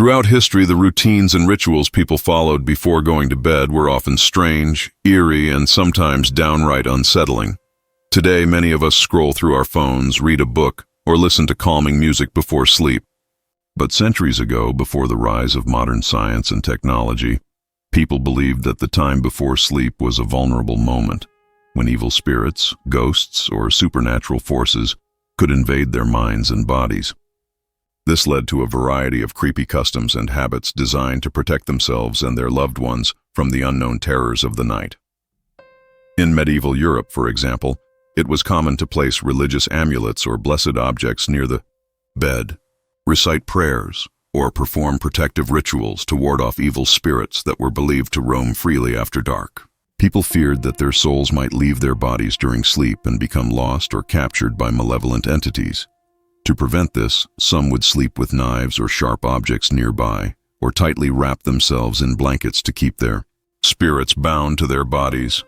Throughout history, the routines and rituals people followed before going to bed were often strange, eerie, and sometimes downright unsettling. Today, many of us scroll through our phones, read a book, or listen to calming music before sleep. But centuries ago, before the rise of modern science and technology, people believed that the time before sleep was a vulnerable moment, when evil spirits, ghosts, or supernatural forces could invade their minds and bodies. This led to a variety of creepy customs and habits designed to protect themselves and their loved ones from the unknown terrors of the night. In medieval Europe, for example, it was common to place religious amulets or blessed objects near the bed, recite prayers, or perform protective rituals to ward off evil spirits that were believed to roam freely after dark. People feared that their souls might leave their bodies during sleep and become lost or captured by malevolent entities. To prevent this, some would sleep with knives or sharp objects nearby, or tightly wrap themselves in blankets to keep their spirits bound to their bodies.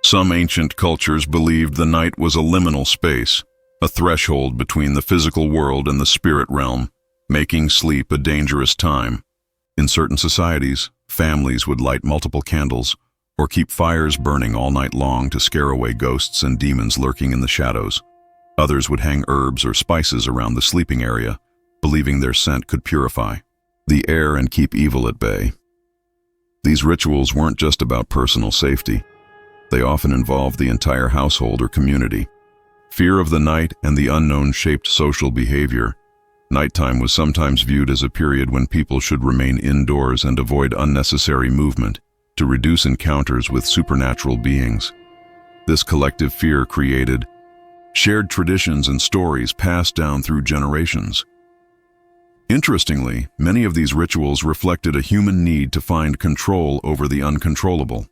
Some ancient cultures believed the night was a liminal space, a threshold between the physical world and the spirit realm, making sleep a dangerous time. In certain societies, families would light multiple candles or keep fires burning all night long to scare away ghosts and demons lurking in the shadows. Others would hang herbs or spices around the sleeping area, believing their scent could purify the air and keep evil at bay. These rituals weren't just about personal safety. They often involved the entire household or community. Fear of the night and the unknown shaped social behavior. Nighttime was sometimes viewed as a period when people should remain indoors and avoid unnecessary movement to reduce encounters with supernatural beings. This collective fear created shared traditions and stories passed down through generations. Interestingly, many of these rituals reflected a human need to find control over the uncontrollable.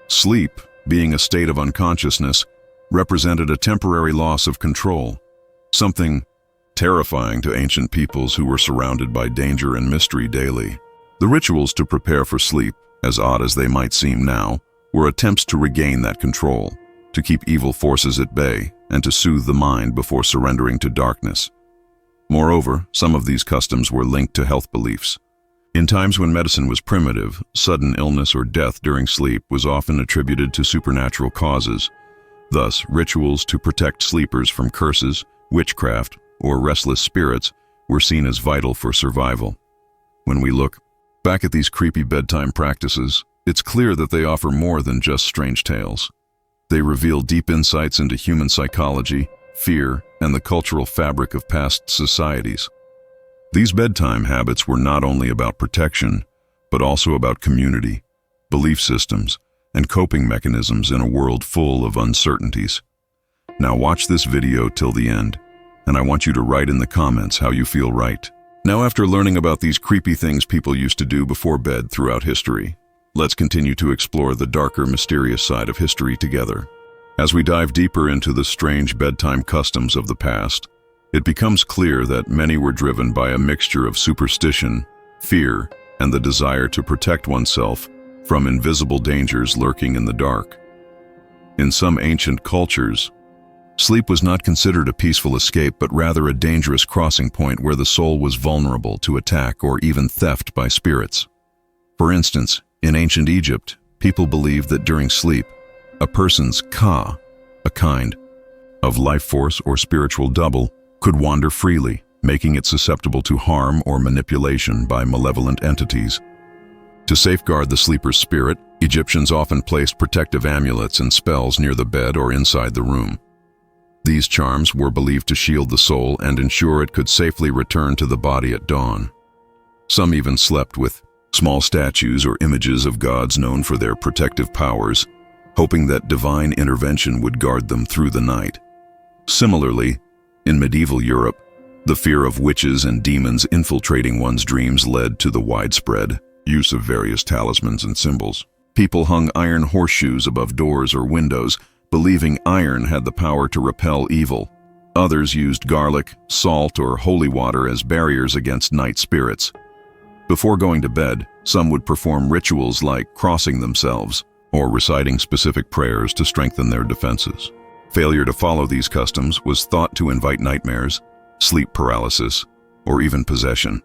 Sleep, being a state of unconsciousness, represented a temporary loss of control, something terrifying to ancient peoples who were surrounded by danger and mystery daily. The rituals to prepare for sleep, as odd as they might seem now, were attempts to regain that control, to keep evil forces at bay, and to soothe the mind before surrendering to darkness. Moreover, some of these customs were linked to health beliefs. In times when medicine was primitive, sudden illness or death during sleep was often attributed to supernatural causes. Thus, rituals to protect sleepers from curses, witchcraft, or restless spirits were seen as vital for survival. When we look back at these creepy bedtime practices, it's clear that they offer more than just strange tales. They reveal deep insights into human psychology, fear, and the cultural fabric of past societies. These bedtime habits were not only about protection, but also about community, belief systems, and coping mechanisms in a world full of uncertainties. Now watch this video till the end, and I want you to write in the comments how you feel right. Now, after learning about these creepy things people used to do before bed throughout history, let's continue to explore the darker, mysterious side of history together. As we dive deeper into the strange bedtime customs of the past, it becomes clear that many were driven by a mixture of superstition, fear, and the desire to protect oneself from invisible dangers lurking in the dark. In some ancient cultures, sleep was not considered a peaceful escape, but rather a dangerous crossing point where the soul was vulnerable to attack or even theft by spirits. For instance, in ancient Egypt, people believed that during sleep, a person's ka, a kind of life force or spiritual double, could wander freely, making it susceptible to harm or manipulation by malevolent entities. To safeguard the sleeper's spirit, Egyptians often placed protective amulets and spells near the bed or inside the room. These charms were believed to shield the soul and ensure it could safely return to the body at dawn. Some even slept with small statues or images of gods known for their protective powers, hoping that divine intervention would guard them through the night. Similarly, in medieval Europe, the fear of witches and demons infiltrating one's dreams led to the widespread use of various talismans and symbols. People hung iron horseshoes above doors or windows, believing iron had the power to repel evil. Others used garlic, salt, or holy water as barriers against night spirits. Before going to bed, some would perform rituals like crossing themselves or reciting specific prayers to strengthen their defenses. Failure to follow these customs was thought to invite nightmares, sleep paralysis, or even possession.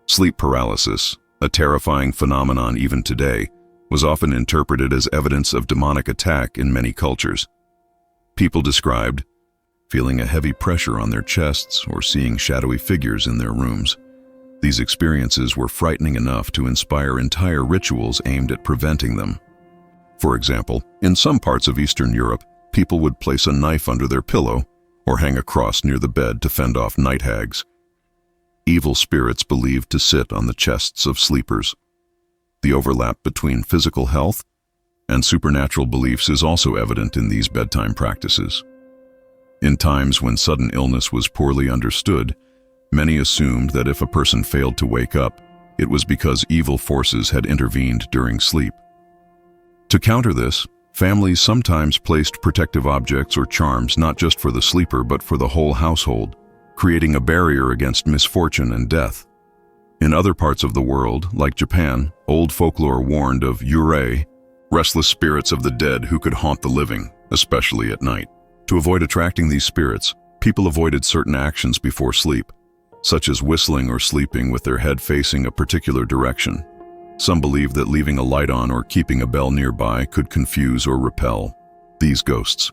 Sleep paralysis, a terrifying phenomenon even today, was often interpreted as evidence of demonic attack in many cultures. People described feeling a heavy pressure on their chests or seeing shadowy figures in their rooms. These experiences were frightening enough to inspire entire rituals aimed at preventing them. For example, in some parts of Eastern Europe, people would place a knife under their pillow or hang a cross near the bed to fend off night hags. Evil spirits believed to sit on the chests of sleepers. The overlap between physical health and supernatural beliefs is also evident in these bedtime practices. In times when sudden illness was poorly understood, many assumed that if a person failed to wake up, it was because evil forces had intervened during sleep. To counter this, families sometimes placed protective objects or charms not just for the sleeper but for the whole household, creating a barrier against misfortune and death. In other parts of the world, like Japan, old folklore warned of yurei, restless spirits of the dead who could haunt the living, especially at night. To avoid attracting these spirits, people avoided certain actions before sleep, such as whistling or sleeping with their head facing a particular direction. Some believed that leaving a light on or keeping a bell nearby could confuse or repel these ghosts.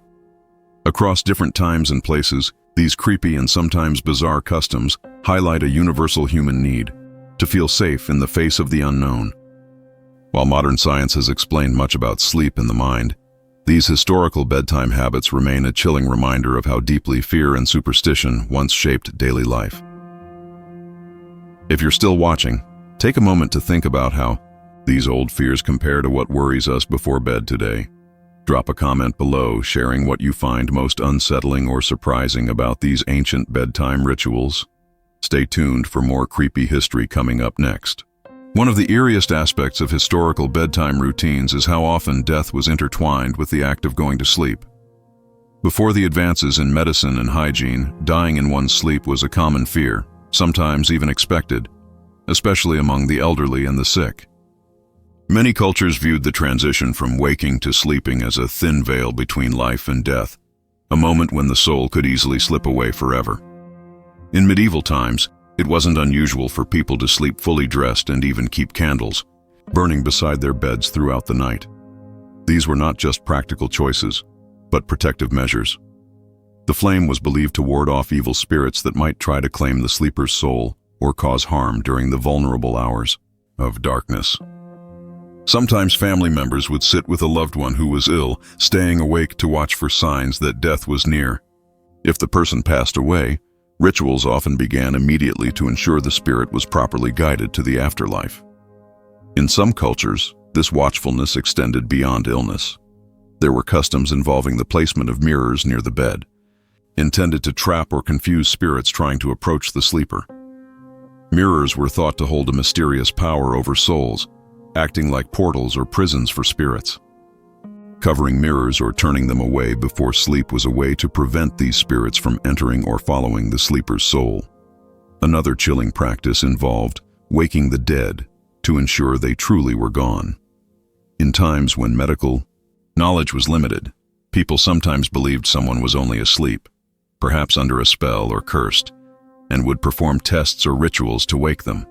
Across different times and places, these creepy and sometimes bizarre customs highlight a universal human need to feel safe in the face of the unknown. While modern science has explained much about sleep and the mind, these historical bedtime habits remain a chilling reminder of how deeply fear and superstition once shaped daily life. If you're still watching, take a moment to think about how these old fears compare to what worries us before bed today. Drop a comment below sharing what you find most unsettling or surprising about these ancient bedtime rituals. Stay tuned for more creepy history coming up next. One of the eeriest aspects of historical bedtime routines is how often death was intertwined with the act of going to sleep. Before the advances in medicine and hygiene, dying in one's sleep was a common fear, sometimes even expected, especially among the elderly and the sick. Many cultures viewed the transition from waking to sleeping as a thin veil between life and death, a moment when the soul could easily slip away forever. In medieval times, it wasn't unusual for people to sleep fully dressed and even keep candles, burning beside their beds throughout the night. These were not just practical choices, but protective measures. The flame was believed to ward off evil spirits that might try to claim the sleeper's soul or cause harm during the vulnerable hours of darkness. Sometimes family members would sit with a loved one who was ill, staying awake to watch for signs that death was near. If the person passed away, rituals often began immediately to ensure the spirit was properly guided to the afterlife. In some cultures, this watchfulness extended beyond illness. There were customs involving the placement of mirrors near the bed, intended to trap or confuse spirits trying to approach the sleeper. Mirrors were thought to hold a mysterious power over souls, acting like portals or prisons for spirits. Covering mirrors or turning them away before sleep was a way to prevent these spirits from entering or following the sleeper's soul. Another chilling practice involved waking the dead to ensure they truly were gone. In times when medical knowledge was limited, people sometimes believed someone was only asleep, perhaps under a spell or cursed, and would perform tests or rituals to wake them.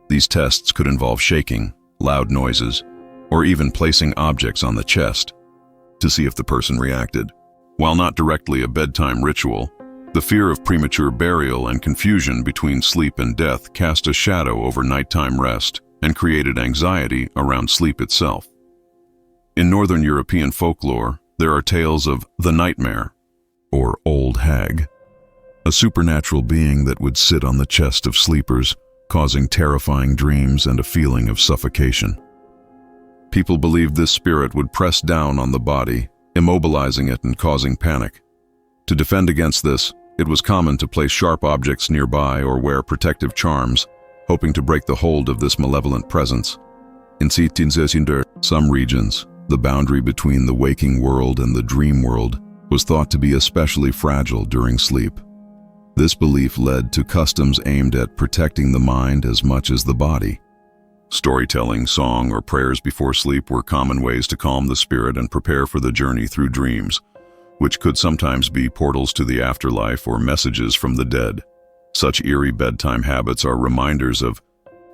These tests could involve shaking, loud noises, or even placing objects on the chest to see if the person reacted. While not directly a bedtime ritual, the fear of premature burial and confusion between sleep and death cast a shadow over nighttime rest and created anxiety around sleep itself. In Northern European folklore, there are tales of the nightmare, or old hag, a supernatural being that would sit on the chest of sleepers, causing terrifying dreams and a feeling of suffocation. People believed this spirit would press down on the body, immobilizing it and causing panic. To defend against this, it was common to place sharp objects nearby or wear protective charms, hoping to break the hold of this malevolent presence. In some regions, the boundary between the waking world and the dream world was thought to be especially fragile during sleep. This belief led to customs aimed at protecting the mind as much as the body. Storytelling, song, or prayers before sleep were common ways to calm the spirit and prepare for the journey through dreams, which could sometimes be portals to the afterlife or messages from the dead. Such eerie bedtime habits are reminders of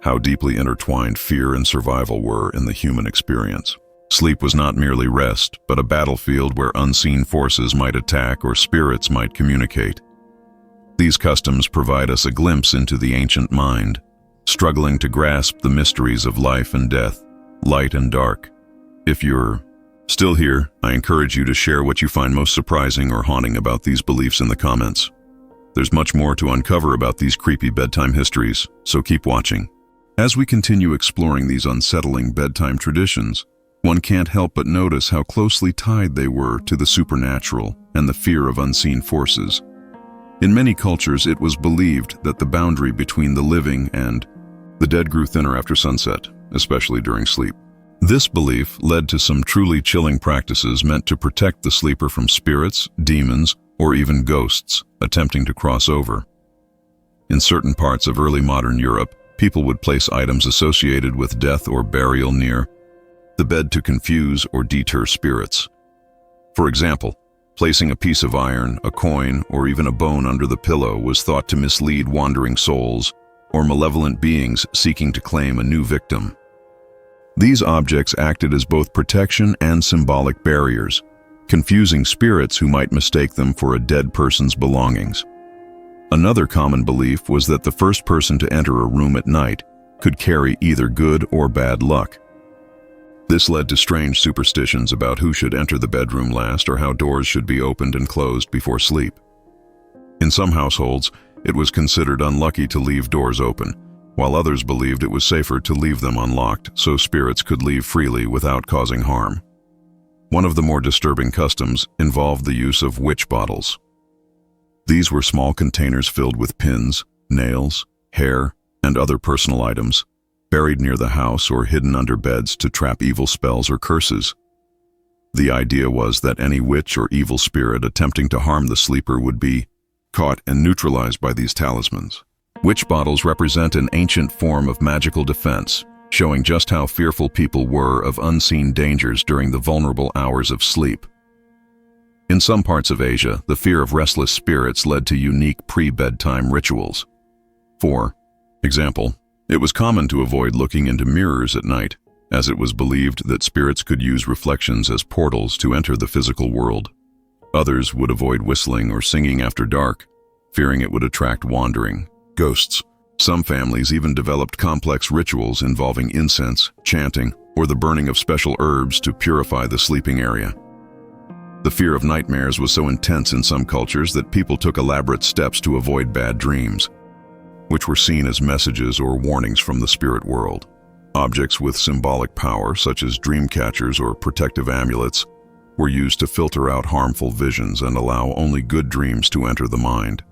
how deeply intertwined fear and survival were in the human experience. Sleep was not merely rest, but a battlefield where unseen forces might attack or spirits might communicate. These customs provide us a glimpse into the ancient mind, struggling to grasp the mysteries of life and death, light and dark. If you're still here, I encourage you to share what you find most surprising or haunting about these beliefs in the comments. There's much more to uncover about these creepy bedtime histories, so keep watching. As we continue exploring these unsettling bedtime traditions, one can't help but notice how closely tied they were to the supernatural and the fear of unseen forces. In many cultures, it was believed that the boundary between the living and the dead grew thinner after sunset, especially during sleep. This belief led to some truly chilling practices meant to protect the sleeper from spirits, demons, or even ghosts attempting to cross over. In certain parts of early modern Europe, people would place items associated with death or burial near the bed to confuse or deter spirits. For example, placing a piece of iron, a coin, or even a bone under the pillow was thought to mislead wandering souls or malevolent beings seeking to claim a new victim. These objects acted as both protection and symbolic barriers, confusing spirits who might mistake them for a dead person's belongings. Another common belief was that the first person to enter a room at night could carry either good or bad luck. This led to strange superstitions about who should enter the bedroom last or how doors should be opened and closed before sleep. In some households, it was considered unlucky to leave doors open, while others believed it was safer to leave them unlocked so spirits could leave freely without causing harm. One of the more disturbing customs involved the use of witch bottles. These were small containers filled with pins, nails, hair, and other personal items, buried near the house or hidden under beds to trap evil spells or curses. The idea was that any witch or evil spirit attempting to harm the sleeper would be caught and neutralized by these talismans. Witch bottles represent an ancient form of magical defense, showing just how fearful people were of unseen dangers during the vulnerable hours of sleep. In some parts of Asia, the fear of restless spirits led to unique pre-bedtime rituals. For example, it was common to avoid looking into mirrors at night, as it was believed that spirits could use reflections as portals to enter the physical world. Others would avoid whistling or singing after dark, fearing it would attract wandering ghosts. Some families even developed complex rituals involving incense, chanting, or the burning of special herbs to purify the sleeping area. The fear of nightmares was so intense in some cultures that people took elaborate steps to avoid bad dreams, which were seen as messages or warnings from the spirit world. Objects with symbolic power, such as dream catchers or protective amulets, were used to filter out harmful visions and allow only good dreams to enter the mind.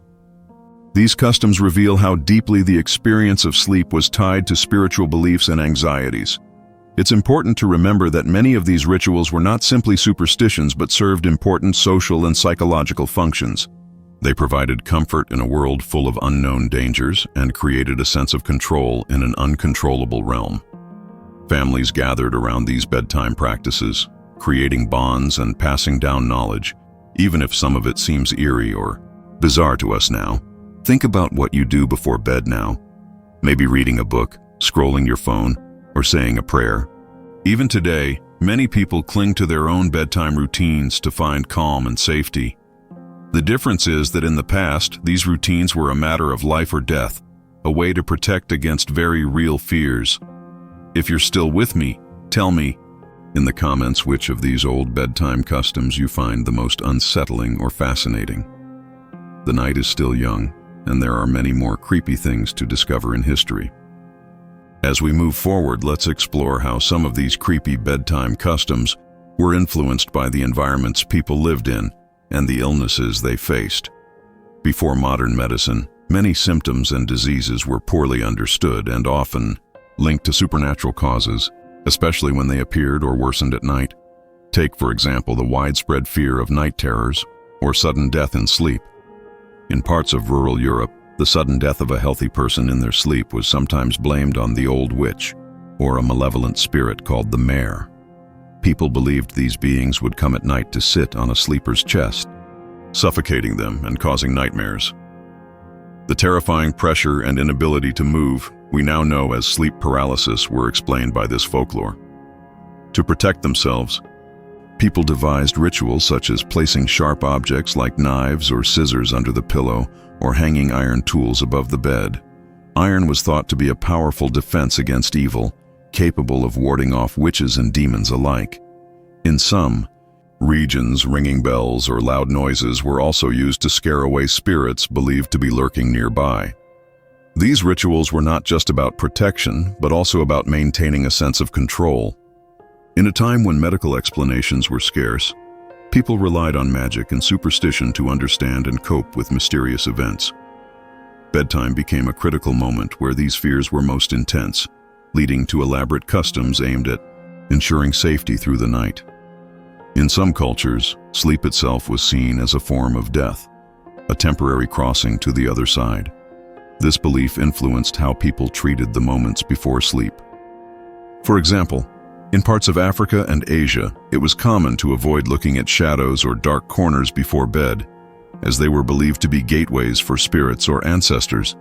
These customs reveal how deeply the experience of sleep was tied to spiritual beliefs and anxieties. It's important to remember that many of these rituals were not simply superstitions but served important social and psychological functions. They provided comfort in a world full of unknown dangers and created a sense of control in an uncontrollable realm. Families gathered around these bedtime practices, creating bonds and passing down knowledge, even if some of it seems eerie or bizarre to us now. Think about what you do before bed now. Maybe reading a book, scrolling your phone, or saying a prayer. Even today, many people cling to their own bedtime routines to find calm and safety. The difference is that in the past, these routines were a matter of life or death, a way to protect against very real fears. If you're still with me, tell me in the comments which of these old bedtime customs you find the most unsettling or fascinating. The night is still young, and there are many more creepy things to discover in history. As we move forward, let's explore how some of these creepy bedtime customs were influenced by the environments people lived in and the illnesses they faced. Before modern medicine, many symptoms and diseases were poorly understood and often linked to supernatural causes, especially when they appeared or worsened at night. Take, for example, the widespread fear of night terrors or sudden death in sleep. In parts of rural Europe, the sudden death of a healthy person in their sleep was sometimes blamed on the old witch or a malevolent spirit called the mare. People believed these beings would come at night to sit on a sleeper's chest, suffocating them and causing nightmares. The terrifying pressure and inability to move, we now know as sleep paralysis, were explained by this folklore. To protect themselves, people devised rituals such as placing sharp objects like knives or scissors under the pillow or hanging iron tools above the bed. Iron was thought to be a powerful defense against evil, capable of warding off witches and demons alike. In some regions, ringing bells or loud noises were also used to scare away spirits believed to be lurking nearby. These rituals were not just about protection, but also about maintaining a sense of control. In a time when medical explanations were scarce, people relied on magic and superstition to understand and cope with mysterious events. Bedtime became a critical moment where these fears were most intense, leading to elaborate customs aimed at ensuring safety through the night. In some cultures, sleep itself was seen as a form of death, a temporary crossing to the other side. This belief influenced how people treated the moments before sleep. For example, in parts of Africa and Asia, it was common to avoid looking at shadows or dark corners before bed, as they were believed to be gateways for spirits or ancestors.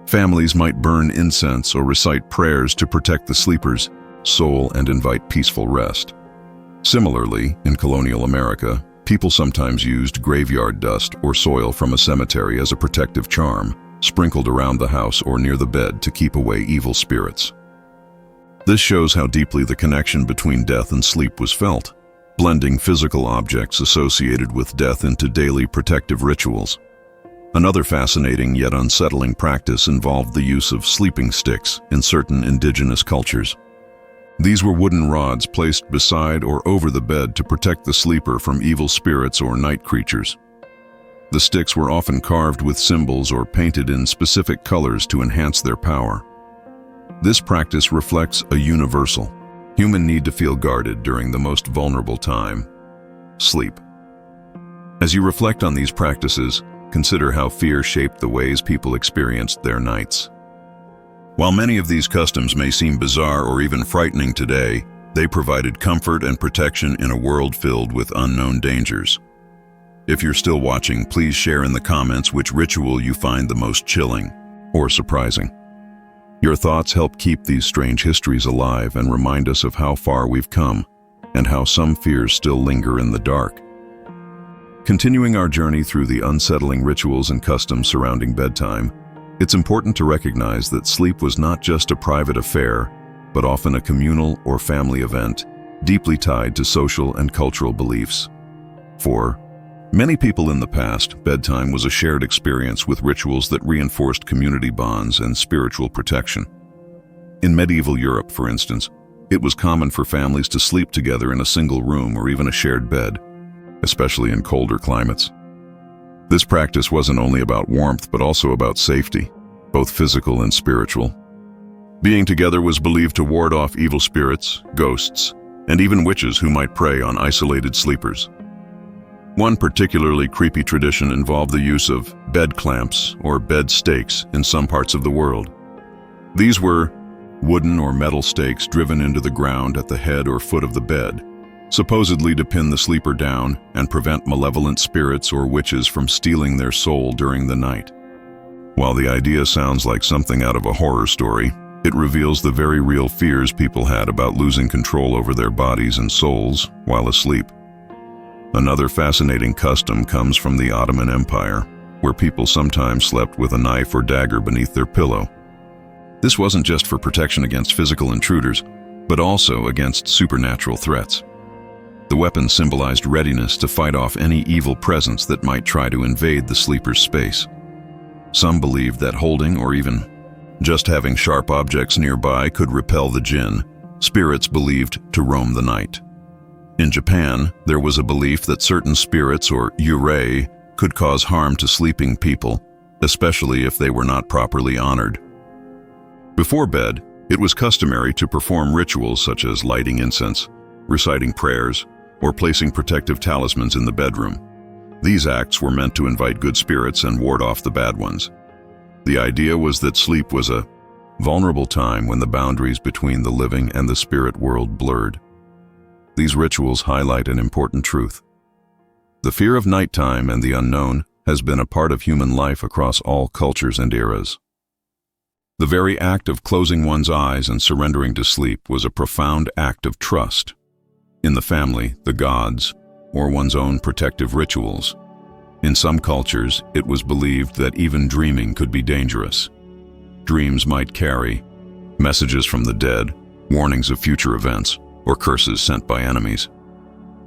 Families might burn incense or recite prayers to protect the sleeper's soul and invite peaceful rest. Similarly, in colonial America, people sometimes used graveyard dust or soil from a cemetery as a protective charm, sprinkled around the house or near the bed to keep away evil spirits. This shows how deeply the connection between death and sleep was felt, blending physical objects associated with death into daily protective rituals. Another fascinating yet unsettling practice involved the use of sleeping sticks in certain indigenous cultures. These were wooden rods placed beside or over the bed to protect the sleeper from evil spirits or night creatures. The sticks were often carved with symbols or painted in specific colors to enhance their power. This practice reflects a universal human need to feel guarded during the most vulnerable time, sleep. As you reflect on these practices, consider how fear shaped the ways people experienced their nights. While many of these customs may seem bizarre or even frightening today, they provided comfort and protection in a world filled with unknown dangers. If you're still watching, please share in the comments which ritual you find the most chilling or surprising. Your thoughts help keep these strange histories alive and remind us of how far we've come and how some fears still linger in the dark. Continuing our journey through the unsettling rituals and customs surrounding bedtime, it's important to recognize that sleep was not just a private affair, but often a communal or family event, deeply tied to social and cultural beliefs. For many people in the past, bedtime was a shared experience with rituals that reinforced community bonds and spiritual protection. In medieval Europe, for instance, it was common for families to sleep together in a single room or even a shared bed, especially in colder climates. This practice wasn't only about warmth, but also about safety, both physical and spiritual. Being together was believed to ward off evil spirits, ghosts, and even witches who might prey on isolated sleepers. One particularly creepy tradition involved the use of bed clamps or bed stakes in some parts of the world. These were wooden or metal stakes driven into the ground at the head or foot of the bed, supposedly to pin the sleeper down and prevent malevolent spirits or witches from stealing their soul during the night. While the idea sounds like something out of a horror story, it reveals the very real fears people had about losing control over their bodies and souls while asleep. Another fascinating custom comes from the Ottoman Empire, where people sometimes slept with a knife or dagger beneath their pillow. This wasn't just for protection against physical intruders, but also against supernatural threats. The weapon symbolized readiness to fight off any evil presence that might try to invade the sleeper's space. Some believed that holding or even just having sharp objects nearby could repel the jinn, spirits believed to roam the night. In Japan, there was a belief that certain spirits or yurei could cause harm to sleeping people, especially if they were not properly honored. Before bed, it was customary to perform rituals such as lighting incense, reciting prayers, or placing protective talismans in the bedroom. These acts were meant to invite good spirits and ward off the bad ones. The idea was that sleep was a vulnerable time when the boundaries between the living and the spirit world blurred. These rituals highlight an important truth. The fear of nighttime and the unknown has been a part of human life across all cultures and eras. The very act of closing one's eyes and surrendering to sleep was a profound act of trust in the family, the gods, or one's own protective rituals. In some cultures, it was believed that even dreaming could be dangerous. Dreams might carry messages from the dead, warnings of future events, or curses sent by enemies.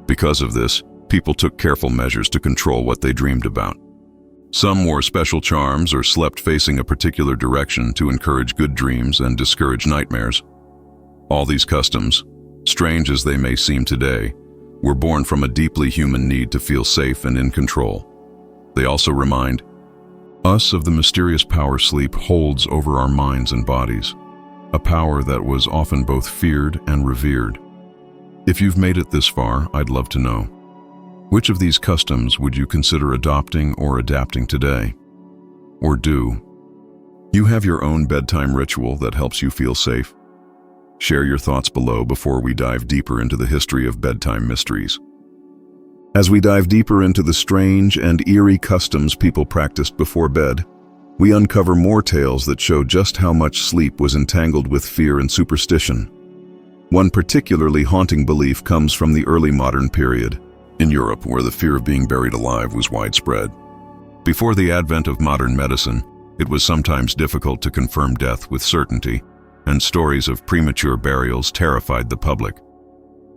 Because of this, people took careful measures to control what they dreamed about. Some wore special charms or slept facing a particular direction to encourage good dreams and discourage nightmares. All these customs, strange as they may seem today, were born from a deeply human need to feel safe and in control. They also remind us of the mysterious power sleep holds over our minds and bodies, a power that was often both feared and revered. If you've made it this far, I'd love to know. Which of these customs would you consider adopting or adapting today? Or do you have your own bedtime ritual that helps you feel safe? Share your thoughts below before we dive deeper into the history of bedtime mysteries. As we dive deeper into the strange and eerie customs people practiced before bed, we uncover more tales that show just how much sleep was entangled with fear and superstition. One particularly haunting belief comes from the early modern period, in Europe, where the fear of being buried alive was widespread. Before the advent of modern medicine, it was sometimes difficult to confirm death with certainty, and stories of premature burials terrified the public.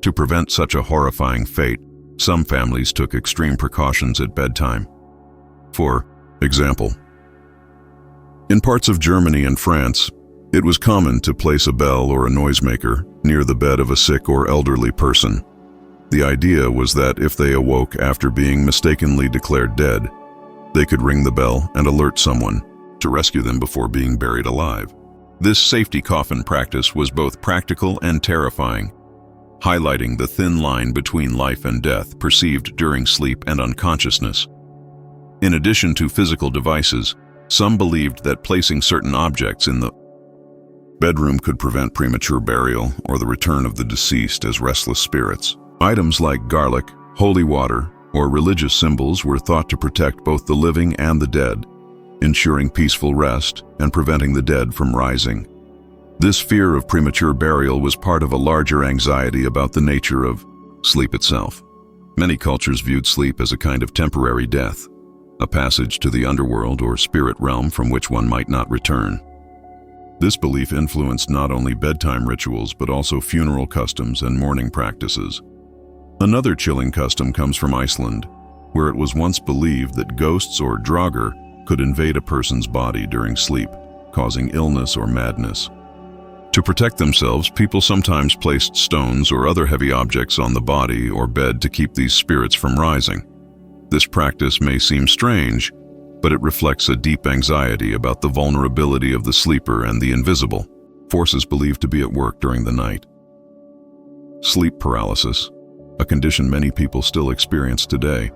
To prevent such a horrifying fate, some families took extreme precautions at bedtime. For example, in parts of Germany and France, it was common to place a bell or a noisemaker near the bed of a sick or elderly person. The idea was that if they awoke after being mistakenly declared dead, they could ring the bell and alert someone to rescue them before being buried alive. This safety coffin practice was both practical and terrifying, highlighting the thin line between life and death perceived during sleep and unconsciousness. In addition to physical devices, some believed that placing certain objects in the bedroom could prevent premature burial or the return of the deceased as restless spirits. Items like garlic, holy water, or religious symbols were thought to protect both the living and the dead, ensuring peaceful rest and preventing the dead from rising. This fear of premature burial was part of a larger anxiety about the nature of sleep itself. Many cultures viewed sleep as a kind of temporary death, a passage to the underworld or spirit realm from which one might not return. This belief influenced not only bedtime rituals but also funeral customs and mourning practices. Another chilling custom comes from Iceland, where it was once believed that ghosts or draugr could invade a person's body during sleep, causing illness or madness. To protect themselves, people sometimes placed stones or other heavy objects on the body or bed to keep these spirits from rising. This practice may seem strange, but it reflects a deep anxiety about the vulnerability of the sleeper and the invisible forces believed to be at work during the night. Sleep paralysis, a condition many people still experience today,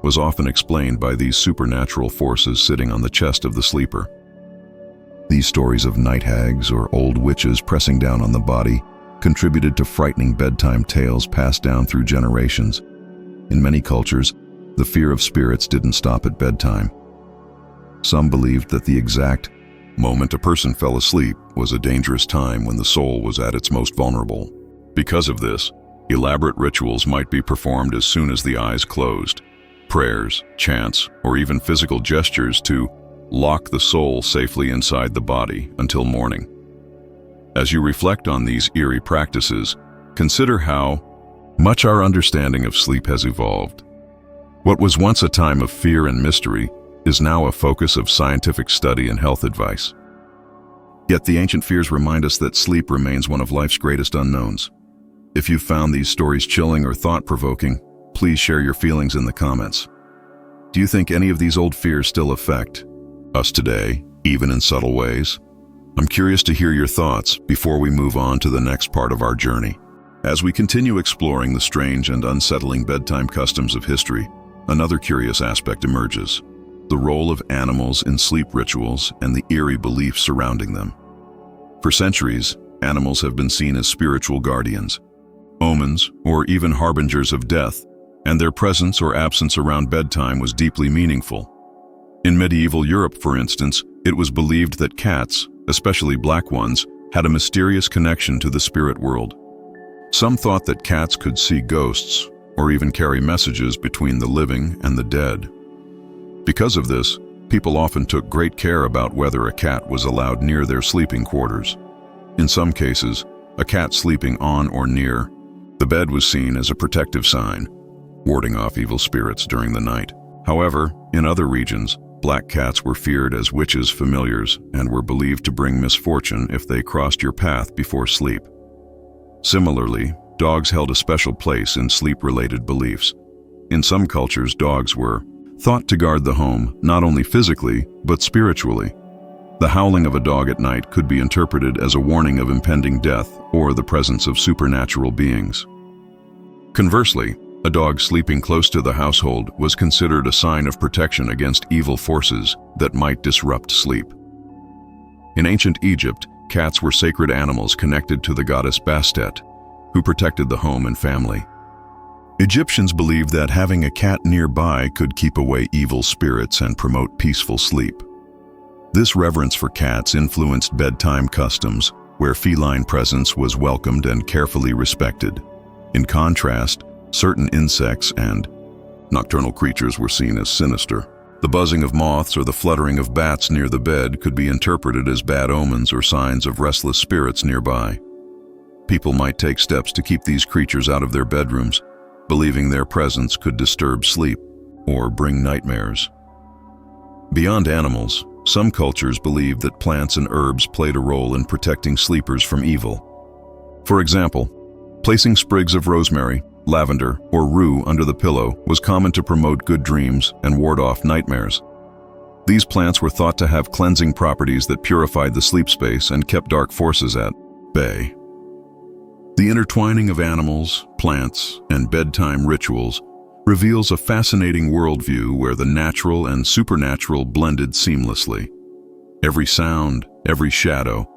was often explained by these supernatural forces sitting on the chest of the sleeper. These stories of night hags or old witches pressing down on the body contributed to frightening bedtime tales passed down through generations. In many cultures, the fear of spirits didn't stop at bedtime. Some believed that the exact moment a person fell asleep was a dangerous time when the soul was at its most vulnerable. Because of this, elaborate rituals might be performed as soon as the eyes closed. Prayers, chants, or even physical gestures to lock the soul safely inside the body until morning. As you reflect on these eerie practices, consider how much our understanding of sleep has evolved. What was once a time of fear and mystery is now a focus of scientific study and health advice. Yet the ancient fears remind us that sleep remains one of life's greatest unknowns. If you found these stories chilling or thought-provoking, please share your feelings in the comments. Do you think any of these old fears still affect us today, even in subtle ways? I'm curious to hear your thoughts before we move on to the next part of our journey. As we continue exploring the strange and unsettling bedtime customs of history, another curious aspect emerges: the role of animals in sleep rituals and the eerie beliefs surrounding them. For centuries, animals have been seen as spiritual guardians, omens, or even harbingers of death, and their presence or absence around bedtime was deeply meaningful. In medieval Europe, for instance, it was believed that cats, especially black ones, had a mysterious connection to the spirit world. Some thought that cats could see ghosts or even carry messages between the living and the dead. Because of this, people often took great care about whether a cat was allowed near their sleeping quarters. In some cases, a cat sleeping on or near the bed was seen as a protective sign, warding off evil spirits during the night. However, in other regions, black cats were feared as witches' familiars and were believed to bring misfortune if they crossed your path before sleep. Similarly, dogs held a special place in sleep-related beliefs. In some cultures, dogs were thought to guard the home not only physically, but spiritually. The howling of a dog at night could be interpreted as a warning of impending death or the presence of supernatural beings. Conversely, a dog sleeping close to the household was considered a sign of protection against evil forces that might disrupt sleep. In ancient Egypt, cats were sacred animals connected to the goddess Bastet, who protected the home and family. Egyptians believed that having a cat nearby could keep away evil spirits and promote peaceful sleep. This reverence for cats influenced bedtime customs, where feline presence was welcomed and carefully respected. In contrast, certain insects and nocturnal creatures were seen as sinister. The buzzing of moths or the fluttering of bats near the bed could be interpreted as bad omens or signs of restless spirits nearby. People might take steps to keep these creatures out of their bedrooms, believing their presence could disturb sleep or bring nightmares. Beyond animals, some cultures believed that plants and herbs played a role in protecting sleepers from evil. For example, placing sprigs of rosemary, lavender, or rue under the pillow was common to promote good dreams and ward off nightmares. These plants were thought to have cleansing properties that purified the sleep space and kept dark forces at bay. The intertwining of animals, plants, and bedtime rituals reveals a fascinating worldview where the natural and supernatural blended seamlessly. Every sound, every shadow,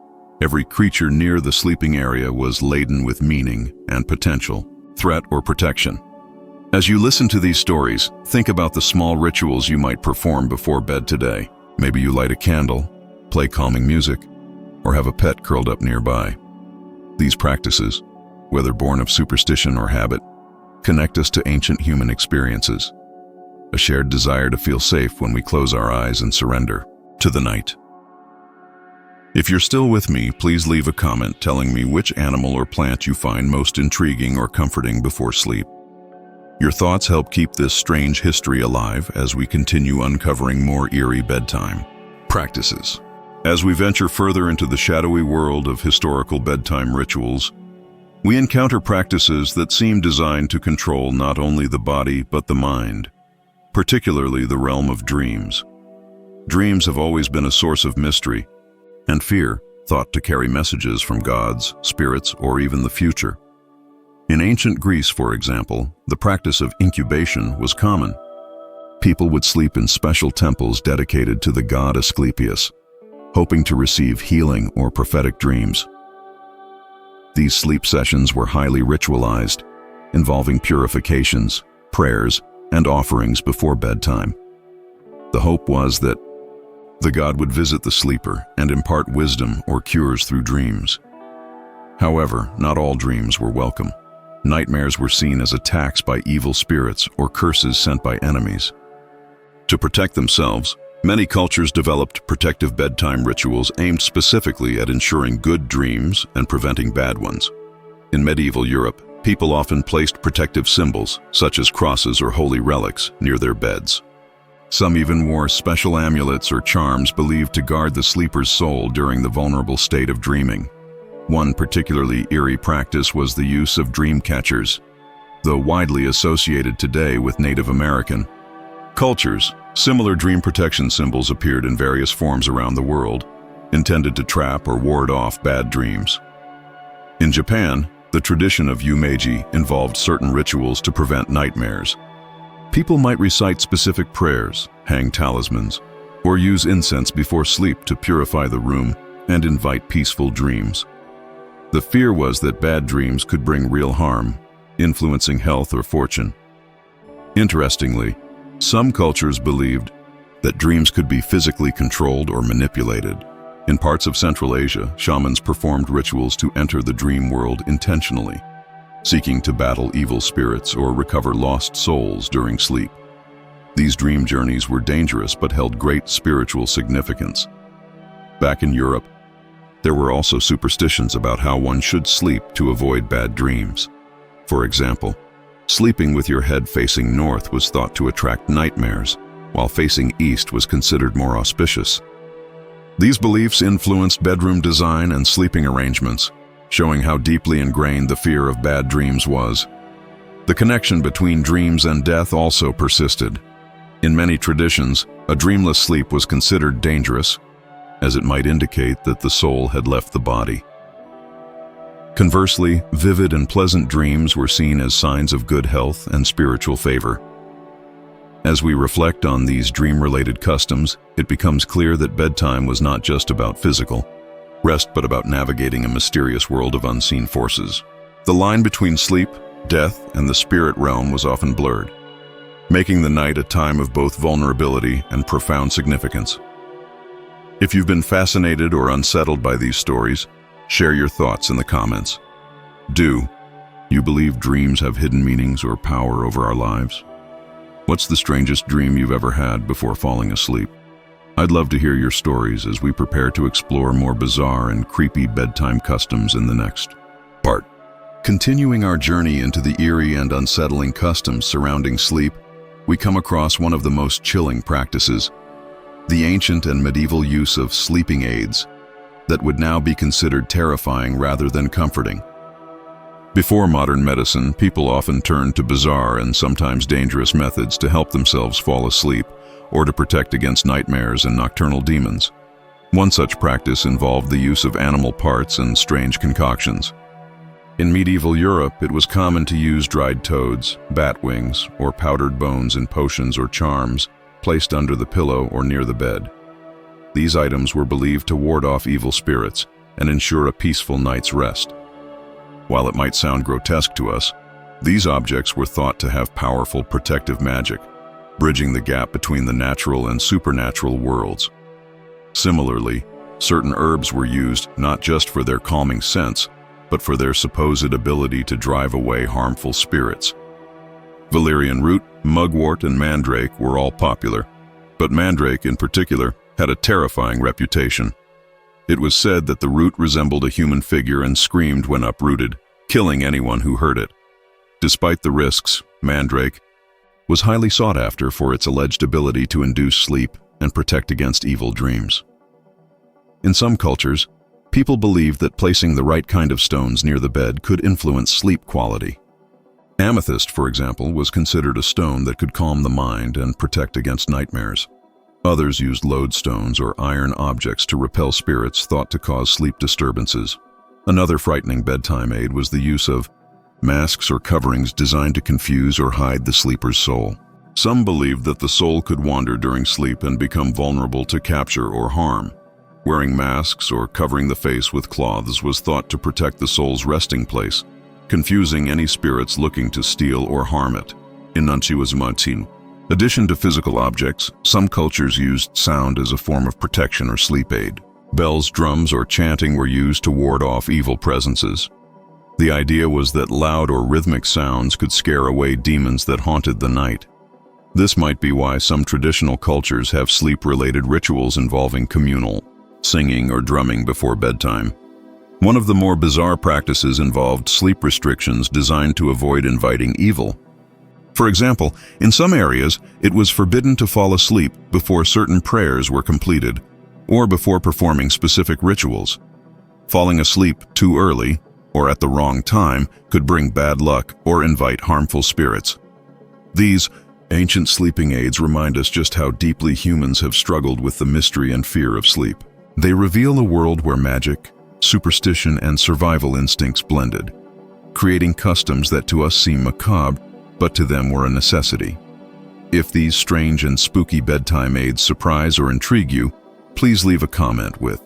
every creature near the sleeping area was laden with meaning and potential, threat or protection. As you listen to these stories, think about the small rituals you might perform before bed today. Maybe you light a candle, play calming music, or have a pet curled up nearby. These practices, whether born of superstition or habit, connect us to ancient human experiences, a shared desire to feel safe when we close our eyes and surrender to the night. If you're still with me, please leave a comment telling me which animal or plant you find most intriguing or comforting before sleep. Your thoughts help keep this strange history alive as we continue uncovering more eerie bedtime practices. As we venture further into the shadowy world of historical bedtime rituals, we encounter practices that seem designed to control not only the body but the mind, particularly the realm of dreams. Dreams have always been a source of mystery and fear, thought to carry messages from gods, spirits, or even the future. In ancient Greece, for example, the practice of incubation was common. People would sleep in special temples dedicated to the god Asclepius, hoping to receive healing or prophetic dreams. These sleep sessions were highly ritualized, involving purifications, prayers, and offerings before bedtime. The hope was that the god would visit the sleeper and impart wisdom or cures through dreams. However, not all dreams were welcome. Nightmares were seen as attacks by evil spirits or curses sent by enemies. To protect themselves, many cultures developed protective bedtime rituals aimed specifically at ensuring good dreams and preventing bad ones. In medieval Europe, people often placed protective symbols, such as crosses or holy relics, near their beds. Some even wore special amulets or charms believed to guard the sleeper's soul during the vulnerable state of dreaming. One particularly eerie practice was the use of dream catchers, though widely associated today with Native American cultures. Similar dream protection symbols appeared in various forms around the world, intended to trap or ward off bad dreams. In Japan, the tradition of yumeji involved certain rituals to prevent nightmares. People might recite specific prayers, hang talismans, or use incense before sleep to purify the room and invite peaceful dreams. The fear was that bad dreams could bring real harm, influencing health or fortune. Interestingly, some cultures believed that dreams could be physically controlled or manipulated. In parts of Central Asia, shamans performed rituals to enter the dream world intentionally, seeking to battle evil spirits or recover lost souls during sleep. These dream journeys were dangerous but held great spiritual significance. Back in Europe, there were also superstitions about how one should sleep to avoid bad dreams. For example, sleeping with your head facing north was thought to attract nightmares, while facing east was considered more auspicious. These beliefs influenced bedroom design and sleeping arrangements, showing how deeply ingrained the fear of bad dreams was. The connection between dreams and death also persisted. In many traditions, a dreamless sleep was considered dangerous, as it might indicate that the soul had left the body. Conversely, vivid and pleasant dreams were seen as signs of good health and spiritual favor. As we reflect on these dream-related customs, it becomes clear that bedtime was not just about physical rest, but about navigating a mysterious world of unseen forces. The line between sleep, death, and the spirit realm was often blurred, making the night a time of both vulnerability and profound significance. If you've been fascinated or unsettled by these stories, share your thoughts in the comments. Do you believe dreams have hidden meanings or power over our lives? What's the strangest dream you've ever had before falling asleep? I'd love to hear your stories as we prepare to explore more bizarre and creepy bedtime customs in the next part. Continuing our journey into the eerie and unsettling customs surrounding sleep, we come across one of the most chilling practices: the ancient and medieval use of sleeping aids that would now be considered terrifying rather than comforting. Before modern medicine, people often turned to bizarre and sometimes dangerous methods to help themselves fall asleep or to protect against nightmares and nocturnal demons. One such practice involved the use of animal parts and strange concoctions. In medieval Europe, it was common to use dried toads, bat wings, or powdered bones in potions or charms placed under the pillow or near the bed. These items were believed to ward off evil spirits and ensure a peaceful night's rest. While it might sound grotesque to us, these objects were thought to have powerful protective magic, bridging the gap between the natural and supernatural worlds. Similarly, certain herbs were used not just for their calming scents, but for their supposed ability to drive away harmful spirits. Valerian root, mugwort, and mandrake were all popular, but mandrake in particular had a terrifying reputation. It was said that the root resembled a human figure and screamed when uprooted, killing anyone who heard it. Despite the risks, mandrake was highly sought after for its alleged ability to induce sleep and protect against evil dreams. In some cultures, people believed that placing the right kind of stones near the bed could influence sleep quality. Amethyst, for example, was considered a stone that could calm the mind and protect against nightmares. Others used lodestones or iron objects to repel spirits thought to cause sleep disturbances. Another frightening bedtime aid was the use of masks or coverings designed to confuse or hide the sleeper's soul. Some believed that the soul could wander during sleep and become vulnerable to capture or harm. Wearing masks or covering the face with cloths was thought to protect the soul's resting place, confusing any spirits looking to steal or harm it. In addition to physical objects, some cultures used sound as a form of protection or sleep aid. Bells, drums, or chanting were used to ward off evil presences. The idea was that loud or rhythmic sounds could scare away demons that haunted the night. This might be why some traditional cultures have sleep-related rituals involving communal singing or drumming before bedtime. One of the more bizarre practices involved sleep restrictions designed to avoid inviting evil. For example, in some areas, it was forbidden to fall asleep before certain prayers were completed, or before performing specific rituals. Falling asleep too early, or at the wrong time, could bring bad luck or invite harmful spirits. These ancient sleeping aids remind us just how deeply humans have struggled with the mystery and fear of sleep. They reveal a world where magic, superstition, and survival instincts blended, creating customs that to us seem macabre, but to them were a necessity. If these strange and spooky bedtime aids surprise or intrigue you, please leave a comment with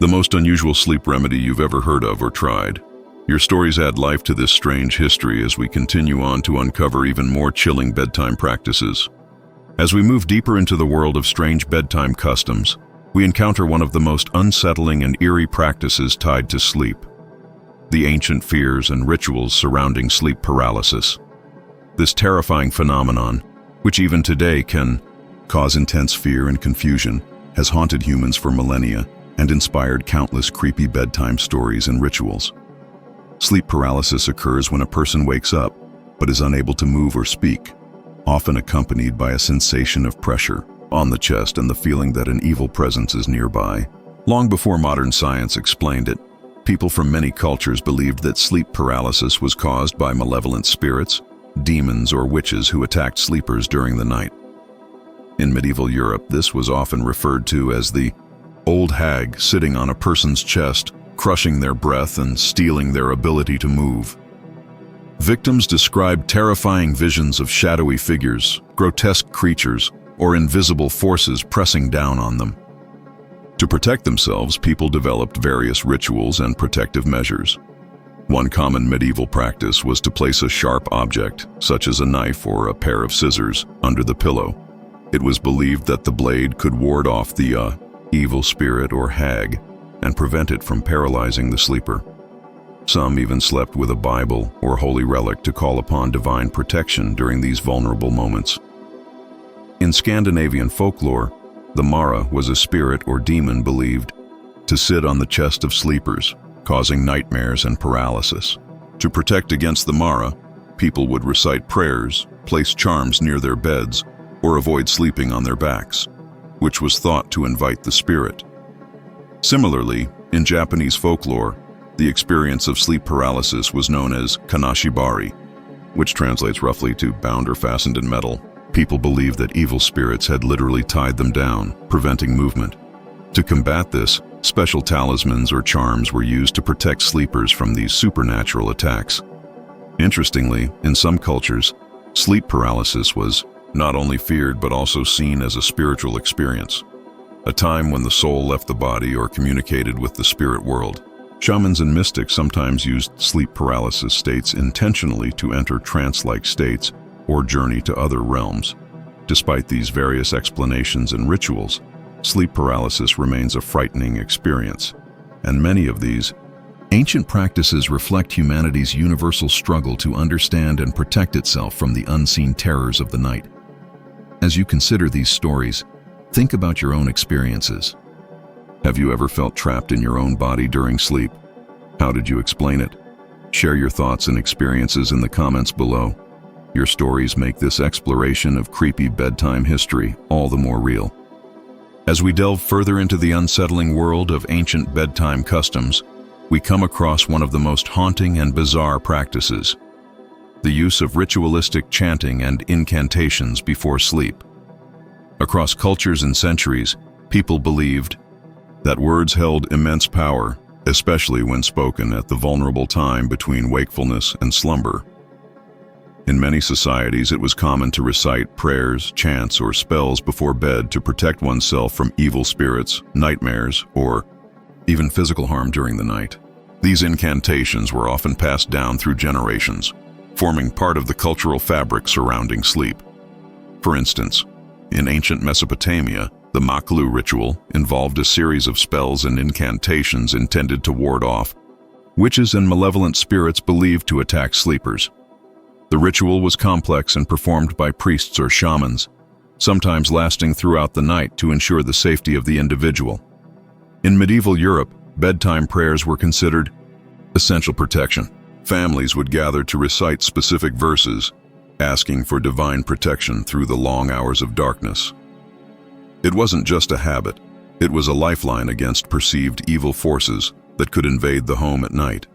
the most unusual sleep remedy you've ever heard of or tried. Your stories add life to this strange history as we continue on to uncover even more chilling bedtime practices. As we move deeper into the world of strange bedtime customs, we encounter one of the most unsettling and eerie practices tied to sleep: the ancient fears and rituals surrounding sleep paralysis. This terrifying phenomenon, which even today can cause intense fear and confusion, has haunted humans for millennia and inspired countless creepy bedtime stories and rituals. Sleep paralysis occurs when a person wakes up but is unable to move or speak, often accompanied by a sensation of pressure on the chest and the feeling that an evil presence is nearby. Long before modern science explained it, people from many cultures believed that sleep paralysis was caused by malevolent spirits, demons, or witches who attacked sleepers during the night. In medieval Europe, this was often referred to as the old hag sitting on a person's chest, crushing their breath and stealing their ability to move. Victims described terrifying visions of shadowy figures, grotesque creatures, or invisible forces pressing down on them. To protect themselves, people developed various rituals and protective measures. One common medieval practice was to place a sharp object, such as a knife or a pair of scissors, under the pillow. It was believed that the blade could ward off the evil spirit or hag and prevent it from paralyzing the sleeper. Some even slept with a Bible or holy relic to call upon divine protection during these vulnerable moments. In Scandinavian folklore, the Mara was a spirit or demon believed to sit on the chest of sleepers, causing nightmares and paralysis. To protect against the Mara, people would recite prayers, place charms near their beds, or avoid sleeping on their backs, which was thought to invite the spirit. Similarly, in Japanese folklore, the experience of sleep paralysis was known as kanashibari, which translates roughly to bound or fastened in metal. People believed that evil spirits had literally tied them down, preventing movement. To combat this, special talismans or charms were used to protect sleepers from these supernatural attacks. Interestingly, in some cultures, sleep paralysis was not only feared but also seen as a spiritual experience, a time when the soul left the body or communicated with the spirit world. Shamans and mystics sometimes used sleep paralysis states intentionally to enter trance-like states or journey to other realms. Despite these various explanations and rituals, sleep paralysis remains a frightening experience, and many of these ancient practices reflect humanity's universal struggle to understand and protect itself from the unseen terrors of the night. As you consider these stories, think about your own experiences. Have you ever felt trapped in your own body during sleep? How did you explain it? Share your thoughts and experiences in the comments below. Your stories make this exploration of creepy bedtime history all the more real. As we delve further into the unsettling world of ancient bedtime customs, we come across one of the most haunting and bizarre practices: the use of ritualistic chanting and incantations before sleep. Across cultures and centuries, people believed that words held immense power, especially when spoken at the vulnerable time between wakefulness and slumber. In many societies, it was common to recite prayers, chants, or spells before bed to protect oneself from evil spirits, nightmares, or even physical harm during the night. These incantations were often passed down through generations, forming part of the cultural fabric surrounding sleep. For instance, in ancient Mesopotamia, the Maklu ritual involved a series of spells and incantations intended to ward off witches and malevolent spirits believed to attack sleepers. The ritual was complex and performed by priests or shamans, sometimes lasting throughout the night to ensure the safety of the individual. In medieval Europe, bedtime prayers were considered essential protection. Families would gather to recite specific verses, asking for divine protection through the long hours of darkness. It wasn't just a habit, it was a lifeline against perceived evil forces that could invade the home at night.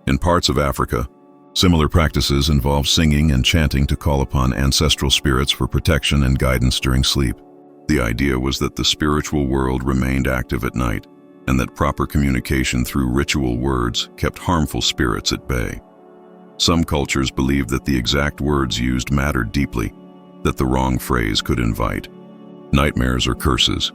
In parts of Africa, similar practices involved singing and chanting to call upon ancestral spirits for protection and guidance during sleep. The idea was that the spiritual world remained active at night, and that proper communication through ritual words kept harmful spirits at bay. Some cultures believed that the exact words used mattered deeply, that the wrong phrase could invite nightmares or curses.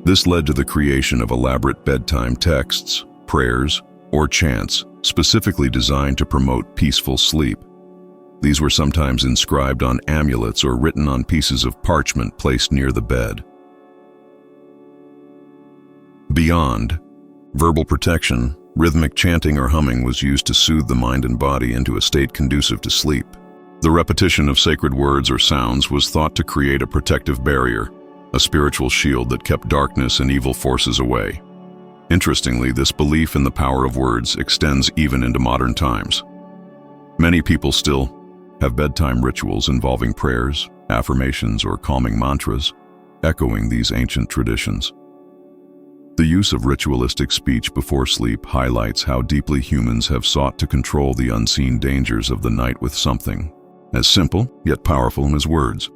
This led to the creation of elaborate bedtime texts, prayers, or chants specifically designed to promote peaceful sleep. These were sometimes inscribed on amulets or written on pieces of parchment placed near the bed. Beyond verbal protection, rhythmic chanting or humming was used to soothe the mind and body into a state conducive to sleep. The repetition of sacred words or sounds was thought to create a protective barrier, a spiritual shield that kept darkness and evil forces away. Interestingly, this belief in the power of words extends even into modern times. Many people still have bedtime rituals involving prayers, affirmations, or calming mantras, echoing these ancient traditions. The use of ritualistic speech before sleep highlights how deeply humans have sought to control the unseen dangers of the night with something as simple yet powerful as words.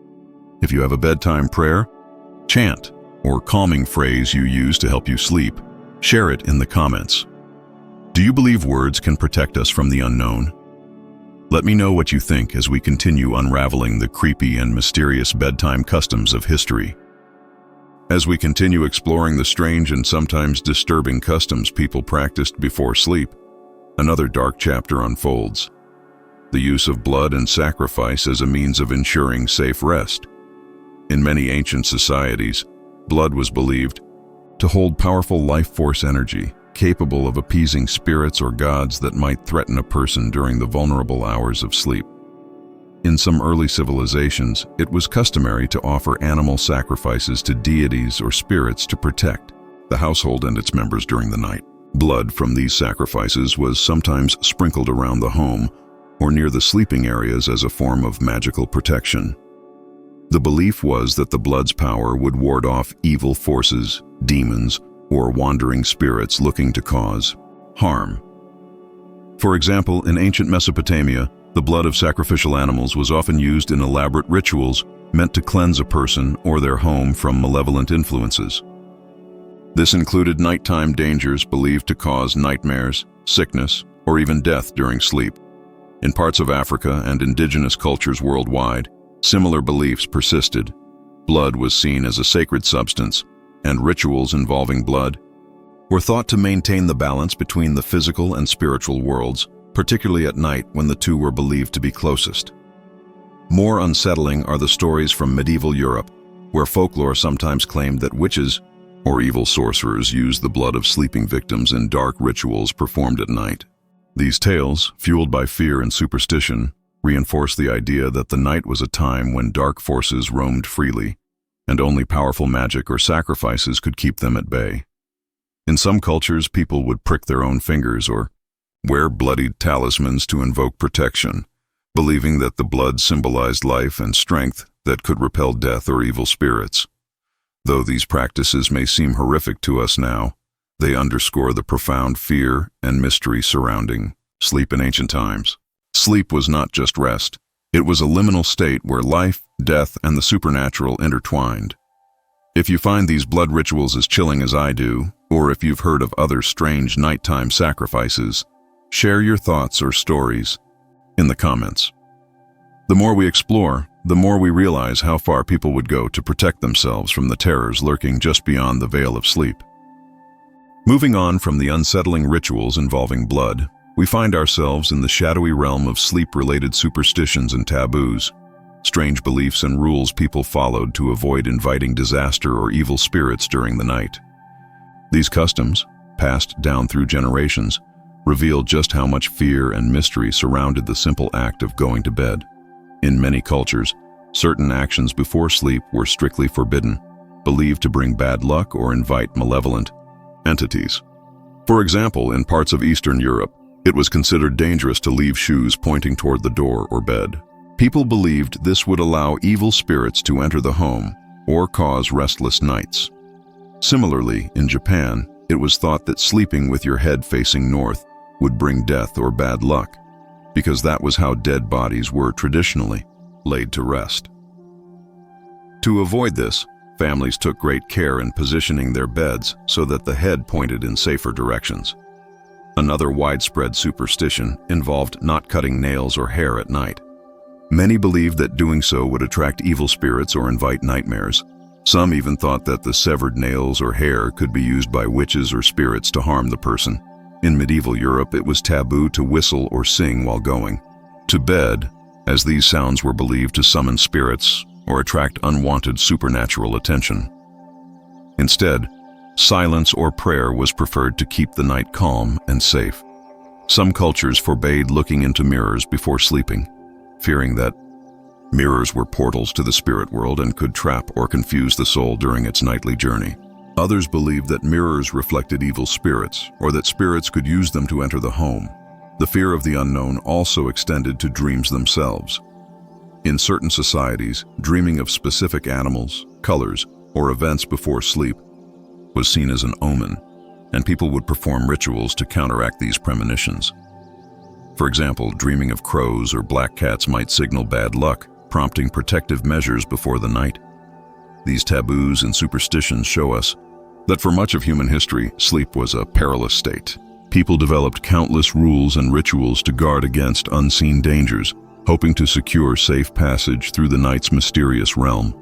If you have a bedtime prayer, chant, or calming phrase you use to help you sleep, share it in the comments. Do you believe words can protect us from the unknown? Let me know what you think as we continue unraveling the creepy and mysterious bedtime customs of history. As we continue exploring the strange and sometimes disturbing customs people practiced before sleep, another dark chapter unfolds. The use of blood and sacrifice as a means of ensuring safe rest. In many ancient societies, blood was believed to hold powerful life force energy, capable of appeasing spirits or gods that might threaten a person during the vulnerable hours of sleep. In some early civilizations, it was customary to offer animal sacrifices to deities or spirits to protect the household and its members during the night. Blood from these sacrifices was sometimes sprinkled around the home or near the sleeping areas as a form of magical protection. The belief was that the blood's power would ward off evil forces, demons, or wandering spirits looking to cause harm. For example, in ancient Mesopotamia, the blood of sacrificial animals was often used in elaborate rituals meant to cleanse a person or their home from malevolent influences. This included nighttime dangers believed to cause nightmares, sickness, or even death during sleep. In parts of Africa and indigenous cultures worldwide, similar beliefs persisted. Blood was seen as a sacred substance, and rituals involving blood were thought to maintain the balance between the physical and spiritual worlds, particularly at night when the two were believed to be closest. More unsettling are the stories from medieval Europe, where folklore sometimes claimed that witches or evil sorcerers used the blood of sleeping victims in dark rituals performed at night. These tales, fueled by fear and superstition, reinforced the idea that the night was a time when dark forces roamed freely, and only powerful magic or sacrifices could keep them at bay. In some cultures, people would prick their own fingers or wear bloodied talismans to invoke protection, believing that the blood symbolized life and strength that could repel death or evil spirits. Though these practices may seem horrific to us now, they underscore the profound fear and mystery surrounding sleep in ancient times. Sleep was not just rest. It was a liminal state where life, death, and the supernatural intertwined. If you find these blood rituals as chilling as I do, or if you've heard of other strange nighttime sacrifices, share your thoughts or stories in the comments. The more we explore, the more we realize how far people would go to protect themselves from the terrors lurking just beyond the veil of sleep. Moving on from the unsettling rituals involving blood, we find ourselves in the shadowy realm of sleep-related superstitions and taboos, strange beliefs and rules people followed to avoid inviting disaster or evil spirits during the night. These customs, passed down through generations, reveal just how much fear and mystery surrounded the simple act of going to bed. In many cultures, certain actions before sleep were strictly forbidden, believed to bring bad luck or invite malevolent entities. For example, in parts of Eastern Europe, it was considered dangerous to leave shoes pointing toward the door or bed. People believed this would allow evil spirits to enter the home or cause restless nights. Similarly, in Japan, it was thought that sleeping with your head facing north would bring death or bad luck, because that was how dead bodies were traditionally laid to rest. To avoid this, families took great care in positioning their beds so that the head pointed in safer directions. Another widespread superstition involved not cutting nails or hair at night. Many believed that doing so would attract evil spirits or invite nightmares. Some even thought that the severed nails or hair could be used by witches or spirits to harm the person. In medieval Europe, it was taboo to whistle or sing while going to bed, as these sounds were believed to summon spirits or attract unwanted supernatural attention. Instead, silence or prayer was preferred to keep the night calm and safe. Some cultures forbade looking into mirrors before sleeping, fearing that mirrors were portals to the spirit world and could trap or confuse the soul during its nightly journey. Others believed that mirrors reflected evil spirits, or that spirits could use them to enter the home. The fear of the unknown also extended to dreams themselves. In certain societies, dreaming of specific animals, colors, or events before sleep was seen as an omen, and people would perform rituals to counteract these premonitions. For example, dreaming of crows or black cats might signal bad luck, prompting protective measures before the night. These taboos and superstitions show us that for much of human history, sleep was a perilous state. People developed countless rules and rituals to guard against unseen dangers, hoping to secure safe passage through the night's mysterious realm.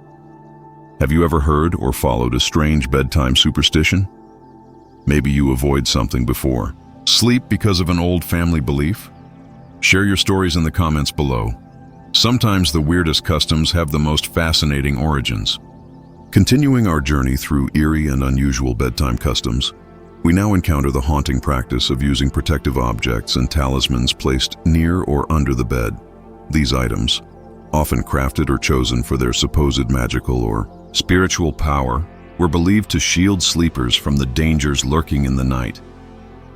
Have you ever heard or followed a strange bedtime superstition? Maybe you avoid something before sleep because of an old family belief? Share your stories in the comments below. Sometimes the weirdest customs have the most fascinating origins. Continuing our journey through eerie and unusual bedtime customs, we now encounter the haunting practice of using protective objects and talismans placed near or under the bed. These items, often crafted or chosen for their supposed magical or spiritual power, were believed to shield sleepers from the dangers lurking in the night.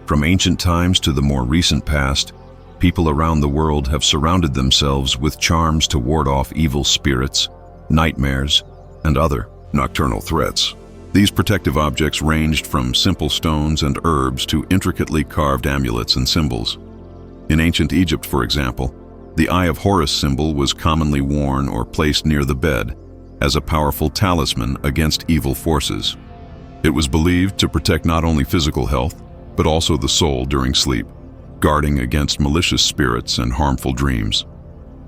From ancient times to the more recent past, people around the world have surrounded themselves with charms to ward off evil spirits, nightmares, and other nocturnal threats. These protective objects ranged from simple stones and herbs to intricately carved amulets and symbols. In ancient Egypt, for example, the Eye of Horus symbol was commonly worn or placed near the bed as a powerful talisman against evil forces. It was believed to protect not only physical health, but also the soul during sleep, guarding against malicious spirits and harmful dreams.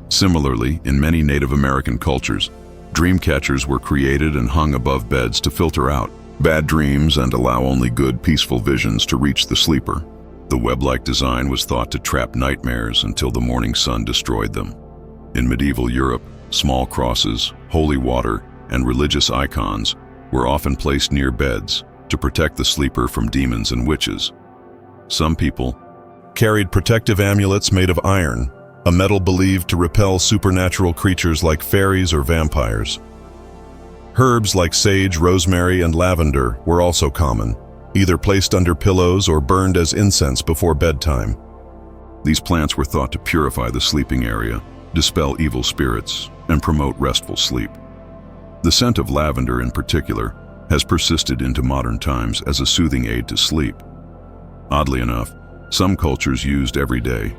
Similarly, in many Native American cultures, dream catchers were created and hung above beds to filter out bad dreams and allow only good, peaceful visions to reach the sleeper. The web-like design was thought to trap nightmares until the morning sun destroyed them. In medieval Europe, small crosses, holy water, and religious icons were often placed near beds to protect the sleeper from demons and witches. Some people carried protective amulets made of iron, a metal believed to repel supernatural creatures like fairies or vampires. Herbs like sage, rosemary, and lavender were also common, either placed under pillows or burned as incense before bedtime. These plants were thought to purify the sleeping area, dispel evil spirits, and promote restful sleep. The scent of lavender in particular has persisted into modern times as a soothing aid to sleep. Oddly enough, some cultures used everyday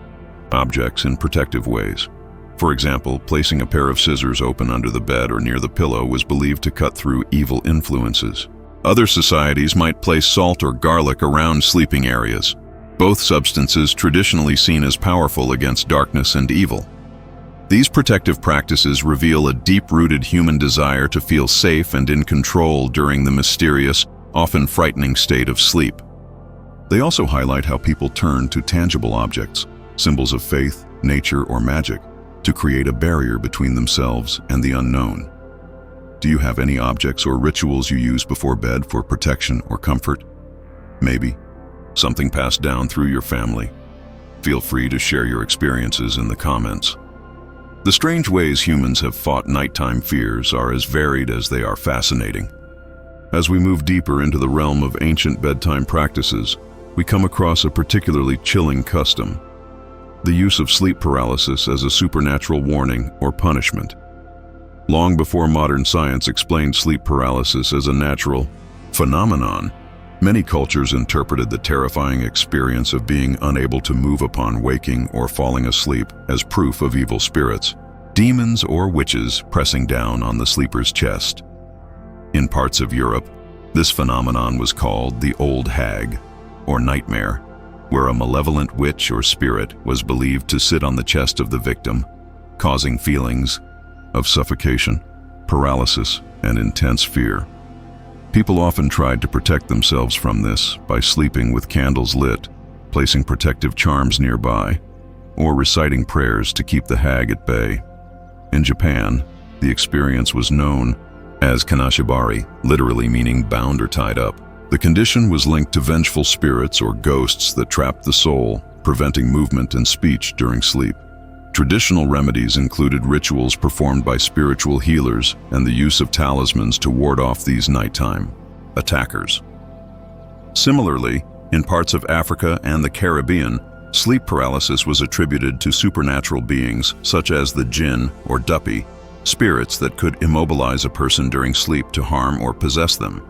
objects in protective ways. For example, placing a pair of scissors open under the bed or near the pillow was believed to cut through evil influences. Other societies might place salt or garlic around sleeping areas, both substances traditionally seen as powerful against darkness and evil. These protective practices reveal a deep-rooted human desire to feel safe and in control during the mysterious, often frightening state of sleep. They also highlight how people turn to tangible objects, symbols of faith, nature, or magic, to create a barrier between themselves and the unknown. Do you have any objects or rituals you use before bed for protection or comfort? Maybe something passed down through your family. Feel free to share your experiences in the comments. The strange ways humans have fought nighttime fears are as varied as they are fascinating. As we move deeper into the realm of ancient bedtime practices, we come across a particularly chilling custom: the use of sleep paralysis as a supernatural warning or punishment. Long before modern science explained sleep paralysis as a natural phenomenon, many cultures interpreted the terrifying experience of being unable to move upon waking or falling asleep as proof of evil spirits, demons or witches pressing down on the sleeper's chest. In parts of Europe, this phenomenon was called the Old Hag, or nightmare, where a malevolent witch or spirit was believed to sit on the chest of the victim, causing feelings of suffocation, paralysis, and intense fear. People often tried to protect themselves from this by sleeping with candles lit, placing protective charms nearby, or reciting prayers to keep the hag at bay. In Japan, the experience was known as kanashibari, literally meaning bound or tied up. The condition was linked to vengeful spirits or ghosts that trapped the soul, preventing movement and speech during sleep. Traditional remedies included rituals performed by spiritual healers and the use of talismans to ward off these nighttime attackers. Similarly, in parts of Africa and the Caribbean, sleep paralysis was attributed to supernatural beings such as the jinn or duppy, spirits that could immobilize a person during sleep to harm or possess them.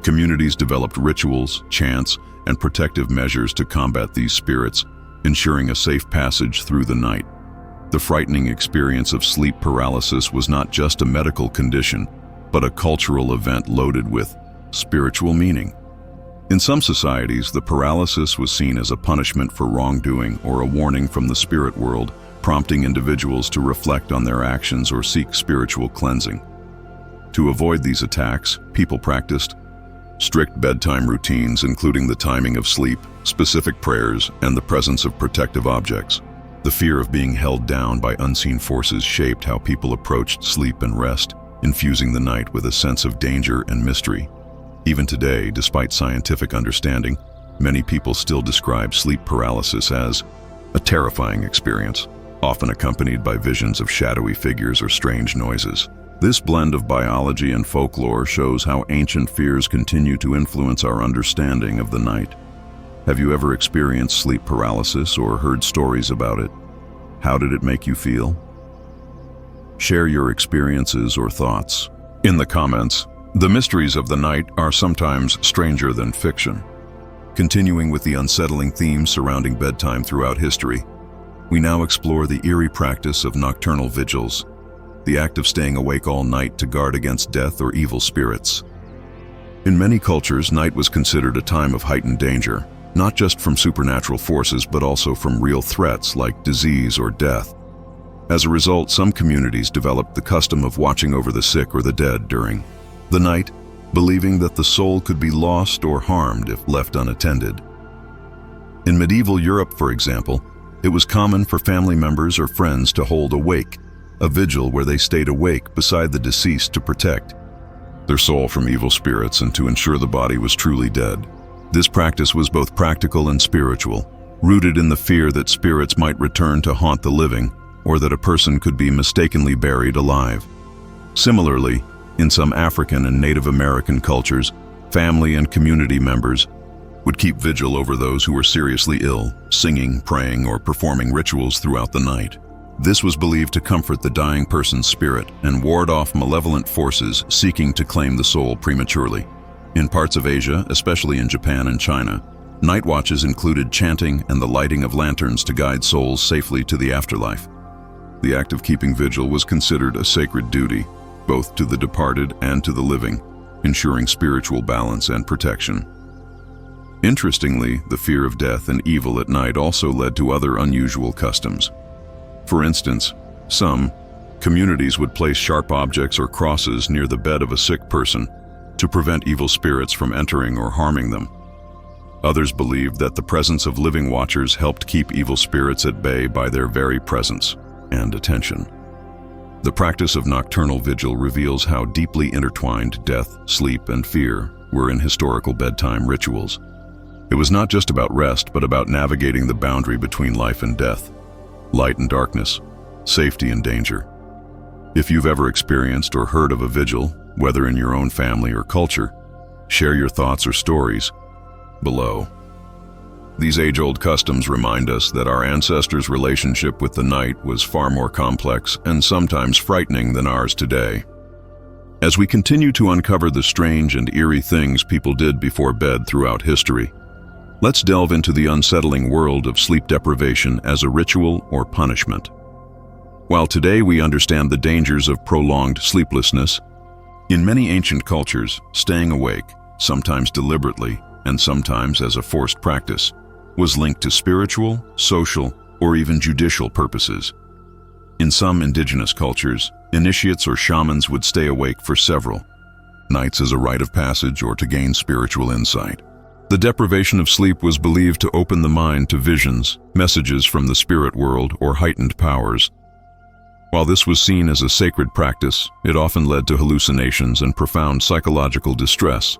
Communities developed rituals, chants, and protective measures to combat these spirits, ensuring a safe passage through the night. The frightening experience of sleep paralysis was not just a medical condition, but a cultural event loaded with spiritual meaning. In some societies, the paralysis was seen as a punishment for wrongdoing or a warning from the spirit world, prompting individuals to reflect on their actions or seek spiritual cleansing. To avoid these attacks, people practiced strict bedtime routines, including the timing of sleep, specific prayers, and the presence of protective objects. The fear of being held down by unseen forces shaped how people approached sleep and rest, infusing the night with a sense of danger and mystery. Even today, despite scientific understanding, many people still describe sleep paralysis as a terrifying experience, often accompanied by visions of shadowy figures or strange noises. This blend of biology and folklore shows how ancient fears continue to influence our understanding of the night. Have you ever experienced sleep paralysis or heard stories about it? How did it make you feel? Share your experiences or thoughts in the comments. The mysteries of the night are sometimes stranger than fiction. Continuing with the unsettling themes surrounding bedtime throughout history, we now explore the eerie practice of nocturnal vigils, the act of staying awake all night to guard against death or evil spirits. In many cultures, night was considered a time of heightened danger, not just from supernatural forces but also from real threats like disease or death. As a result, some communities developed the custom of watching over the sick or the dead during the night, believing that the soul could be lost or harmed if left unattended. In medieval Europe, for example, it was common for family members or friends to hold a wake, a vigil where they stayed awake beside the deceased to protect their soul from evil spirits and to ensure the body was truly dead. This practice was both practical and spiritual, rooted in the fear that spirits might return to haunt the living or that a person could be mistakenly buried alive. Similarly, in some African and Native American cultures, family and community members would keep vigil over those who were seriously ill, singing, praying, or performing rituals throughout the night. This was believed to comfort the dying person's spirit and ward off malevolent forces seeking to claim the soul prematurely. In parts of Asia, especially in Japan and China, night watches included chanting and the lighting of lanterns to guide souls safely to the afterlife. The act of keeping vigil was considered a sacred duty, both to the departed and to the living, ensuring spiritual balance and protection. Interestingly, the fear of death and evil at night also led to other unusual customs. For instance, some communities would place sharp objects or crosses near the bed of a sick person to prevent evil spirits from entering or harming them. Others believed that the presence of living watchers helped keep evil spirits at bay by their very presence and attention. The practice of nocturnal vigil reveals how deeply intertwined death, sleep, and fear were in historical bedtime rituals. It was not just about rest, but about navigating the boundary between life and death, light and darkness, safety and danger. If you've ever experienced or heard of a vigil, whether in your own family or culture, share your thoughts or stories below. These age-old customs remind us that our ancestors' relationship with the night was far more complex and sometimes frightening than ours today. As we continue to uncover the strange and eerie things people did before bed throughout history, let's delve into the unsettling world of sleep deprivation as a ritual or punishment. While today we understand the dangers of prolonged sleeplessness, in many ancient cultures, staying awake, sometimes deliberately and sometimes as a forced practice, was linked to spiritual, social, or even judicial purposes. In some indigenous cultures, initiates or shamans would stay awake for several nights as a rite of passage or to gain spiritual insight. The deprivation of sleep was believed to open the mind to visions, messages from the spirit world, or heightened powers. While this was seen as a sacred practice, it often led to hallucinations and profound psychological distress.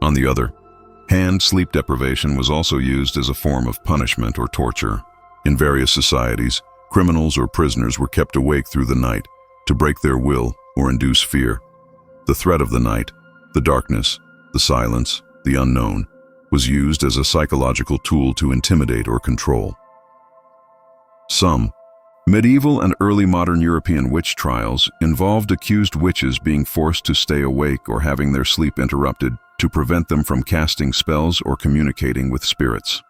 On the other hand, sleep deprivation was also used as a form of punishment or torture. In various societies, criminals or prisoners were kept awake through the night to break their will or induce fear. The threat of the night, the darkness, the silence, the unknown, was used as a psychological tool to intimidate or control. Some medieval and early modern European witch trials involved accused witches being forced to stay awake or having their sleep interrupted to prevent them from casting spells or communicating with spirits.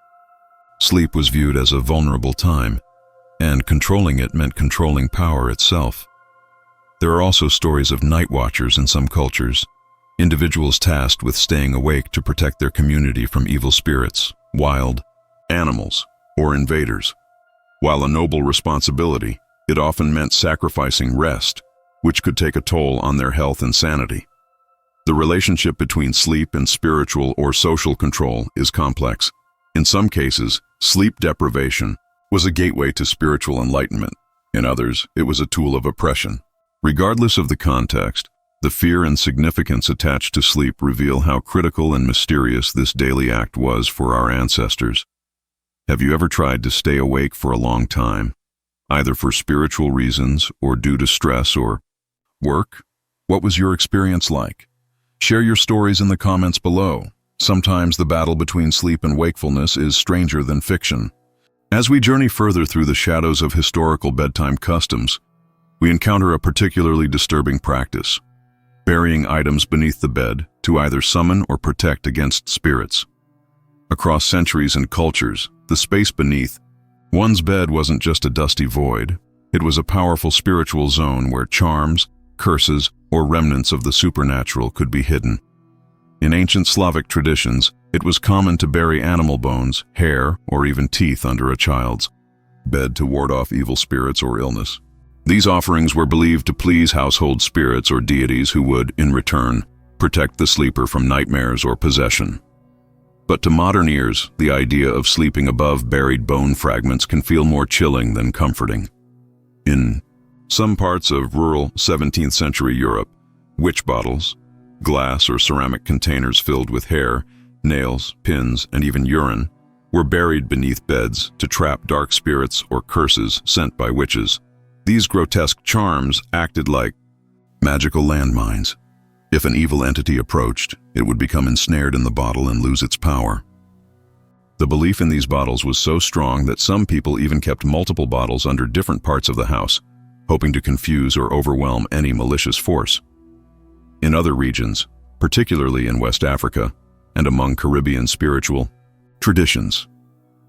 Sleep was viewed as a vulnerable time, and controlling it meant controlling power itself. There are also stories of night watchers in some cultures, individuals tasked with staying awake to protect their community from evil spirits, wild animals, or invaders. While a noble responsibility, it often meant sacrificing rest, which could take a toll on their health and sanity. The relationship between sleep and spiritual or social control is complex. In some cases, sleep deprivation was a gateway to spiritual enlightenment. In others, it was a tool of oppression. Regardless of the context, the fear and significance attached to sleep reveal how critical and mysterious this daily act was for our ancestors. Have you ever tried to stay awake for a long time, either for spiritual reasons or due to stress or work? What was your experience like? Share your stories in the comments below. Sometimes the battle between sleep and wakefulness is stranger than fiction. As we journey further through the shadows of historical bedtime customs, we encounter a particularly disturbing practice: burying items beneath the bed to either summon or protect against spirits. Across centuries and cultures, the space beneath one's bed wasn't just a dusty void. It was a powerful spiritual zone where charms, curses, or remnants of the supernatural could be hidden. In ancient Slavic traditions, it was common to bury animal bones, hair, or even teeth under a child's bed to ward off evil spirits or illness. These offerings were believed to please household spirits or deities who would, in return, protect the sleeper from nightmares or possession. But to modern ears, the idea of sleeping above buried bone fragments can feel more chilling than comforting. In some parts of rural 17th century Europe, witch bottles, glass or ceramic containers filled with hair, nails, pins, and even urine, were buried beneath beds to trap dark spirits or curses sent by witches. These grotesque charms acted like magical landmines. If an evil entity approached, it would become ensnared in the bottle and lose its power. The belief in these bottles was so strong that some people even kept multiple bottles under different parts of the house, hoping to confuse or overwhelm any malicious force. In other regions, particularly in West Africa and among Caribbean spiritual traditions,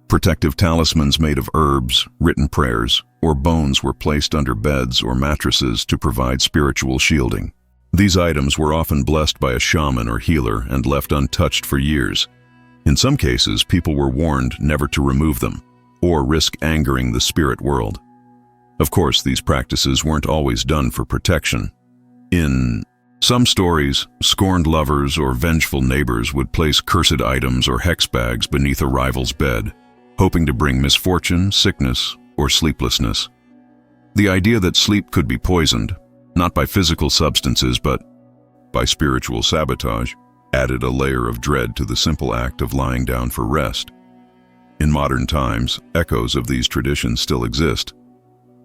protective talismans made of herbs, written prayers, or bones were placed under beds or mattresses to provide spiritual shielding. These items were often blessed by a shaman or healer and left untouched for years. In some cases, people were warned never to remove them or risk angering the spirit world. Of course, these practices weren't always done for protection. In some stories, scorned lovers or vengeful neighbors would place cursed items or hex bags beneath a rival's bed, hoping to bring misfortune, sickness, or sleeplessness. The idea that sleep could be poisoned, not by physical substances but by spiritual sabotage, added a layer of dread to the simple act of lying down for rest. In modern times, echoes of these traditions still exist.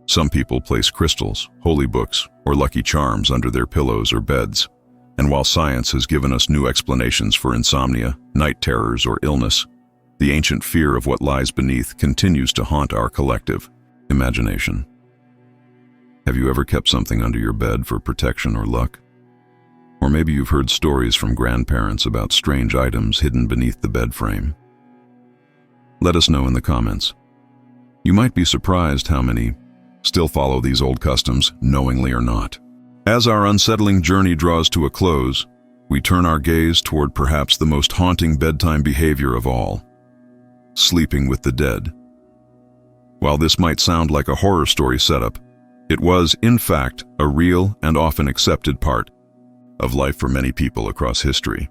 Some people place crystals, holy books, or lucky charms under their pillows or beds. And while science has given us new explanations for insomnia, night terrors, or illness, the ancient fear of what lies beneath continues to haunt our collective imagination. Have you ever kept something under your bed for protection or luck? Or maybe you've heard stories from grandparents about strange items hidden beneath the bed frame. Let us know in the comments. You might be surprised how many still follow these old customs, knowingly or not. As our unsettling journey draws to a close, we turn our gaze toward perhaps the most haunting bedtime behavior of all: sleeping with the dead. While this might sound like a horror story setup, it was, in fact, a real and often accepted part of life for many people across history.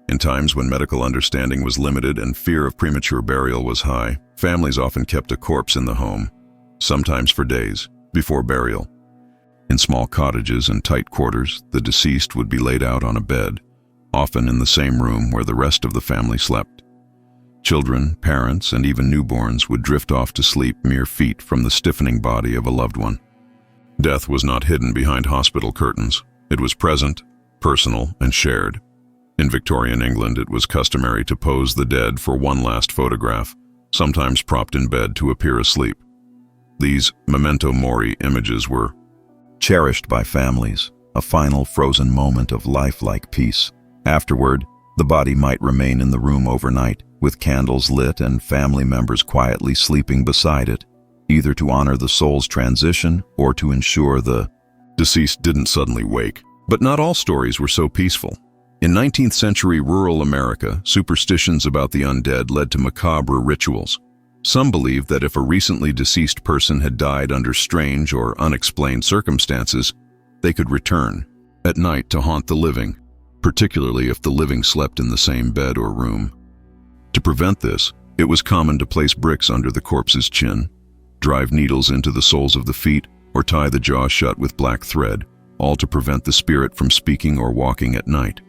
In times when medical understanding was limited and fear of premature burial was high, families often kept a corpse in the home, sometimes for days, before burial. In small cottages and tight quarters, the deceased would be laid out on a bed, often in the same room where the rest of the family slept. Children, parents, and even newborns would drift off to sleep mere feet from the stiffening body of a loved one. Death was not hidden behind hospital curtains. It was present, personal, and shared. In Victorian England, it was customary to pose the dead for one last photograph, sometimes propped in bed to appear asleep. These memento mori images were cherished by families, a final frozen moment of lifelike peace. Afterward, the body might remain in the room overnight, with candles lit and family members quietly sleeping beside it, either to honor the soul's transition or to ensure the deceased didn't suddenly wake. But not all stories were so peaceful. In 19th century rural America, superstitions about the undead led to macabre rituals. Some believed that if a recently deceased person had died under strange or unexplained circumstances, they could return at night to haunt the living, particularly if the living slept in the same bed or room. To prevent this, it was common to place bricks under the corpse's chin, drive needles into the soles of the feet, or tie the jaw shut with black thread, all to prevent the spirit from speaking or walking at night.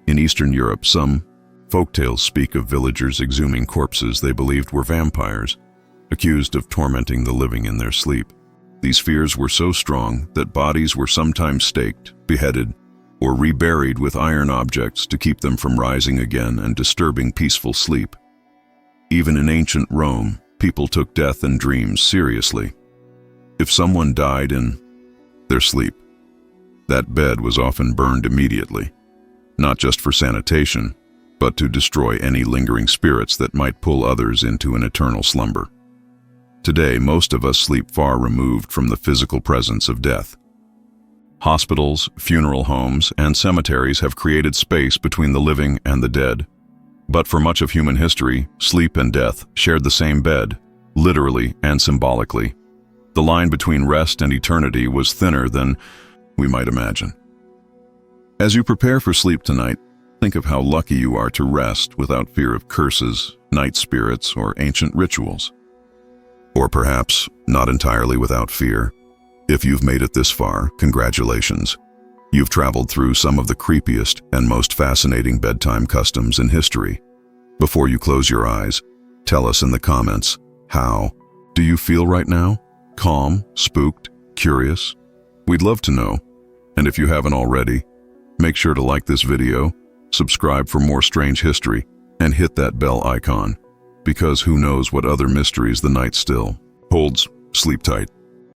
In Eastern Europe, some folktales speak of villagers exhuming corpses they believed were vampires, accused of tormenting the living in their sleep. These fears were so strong that bodies were sometimes staked, beheaded, or reburied with iron objects to keep them from rising again and disturbing peaceful sleep. Even in ancient Rome, people took death and dreams seriously. If someone died in their sleep, that bed was often burned immediately, not just for sanitation, but to destroy any lingering spirits that might pull others into an eternal slumber. Today, most of us sleep far removed from the physical presence of death. Hospitals, funeral homes, and cemeteries have created space between the living and the dead. But for much of human history, sleep and death shared the same bed, literally and symbolically. The line between rest and eternity was thinner than we might imagine. As you prepare for sleep tonight, think of how lucky you are to rest without fear of curses, night spirits, or ancient rituals. Or perhaps not entirely without fear. If you've made it this far, congratulations. You've traveled through some of the creepiest and most fascinating bedtime customs in history. Before you close your eyes, tell us in the comments, how do you feel right now? Calm, spooked, curious? We'd love to know. And if you haven't already, make sure to like this video, subscribe for more strange history, and hit that bell icon, because who knows what other mysteries the night still holds. Sleep tight.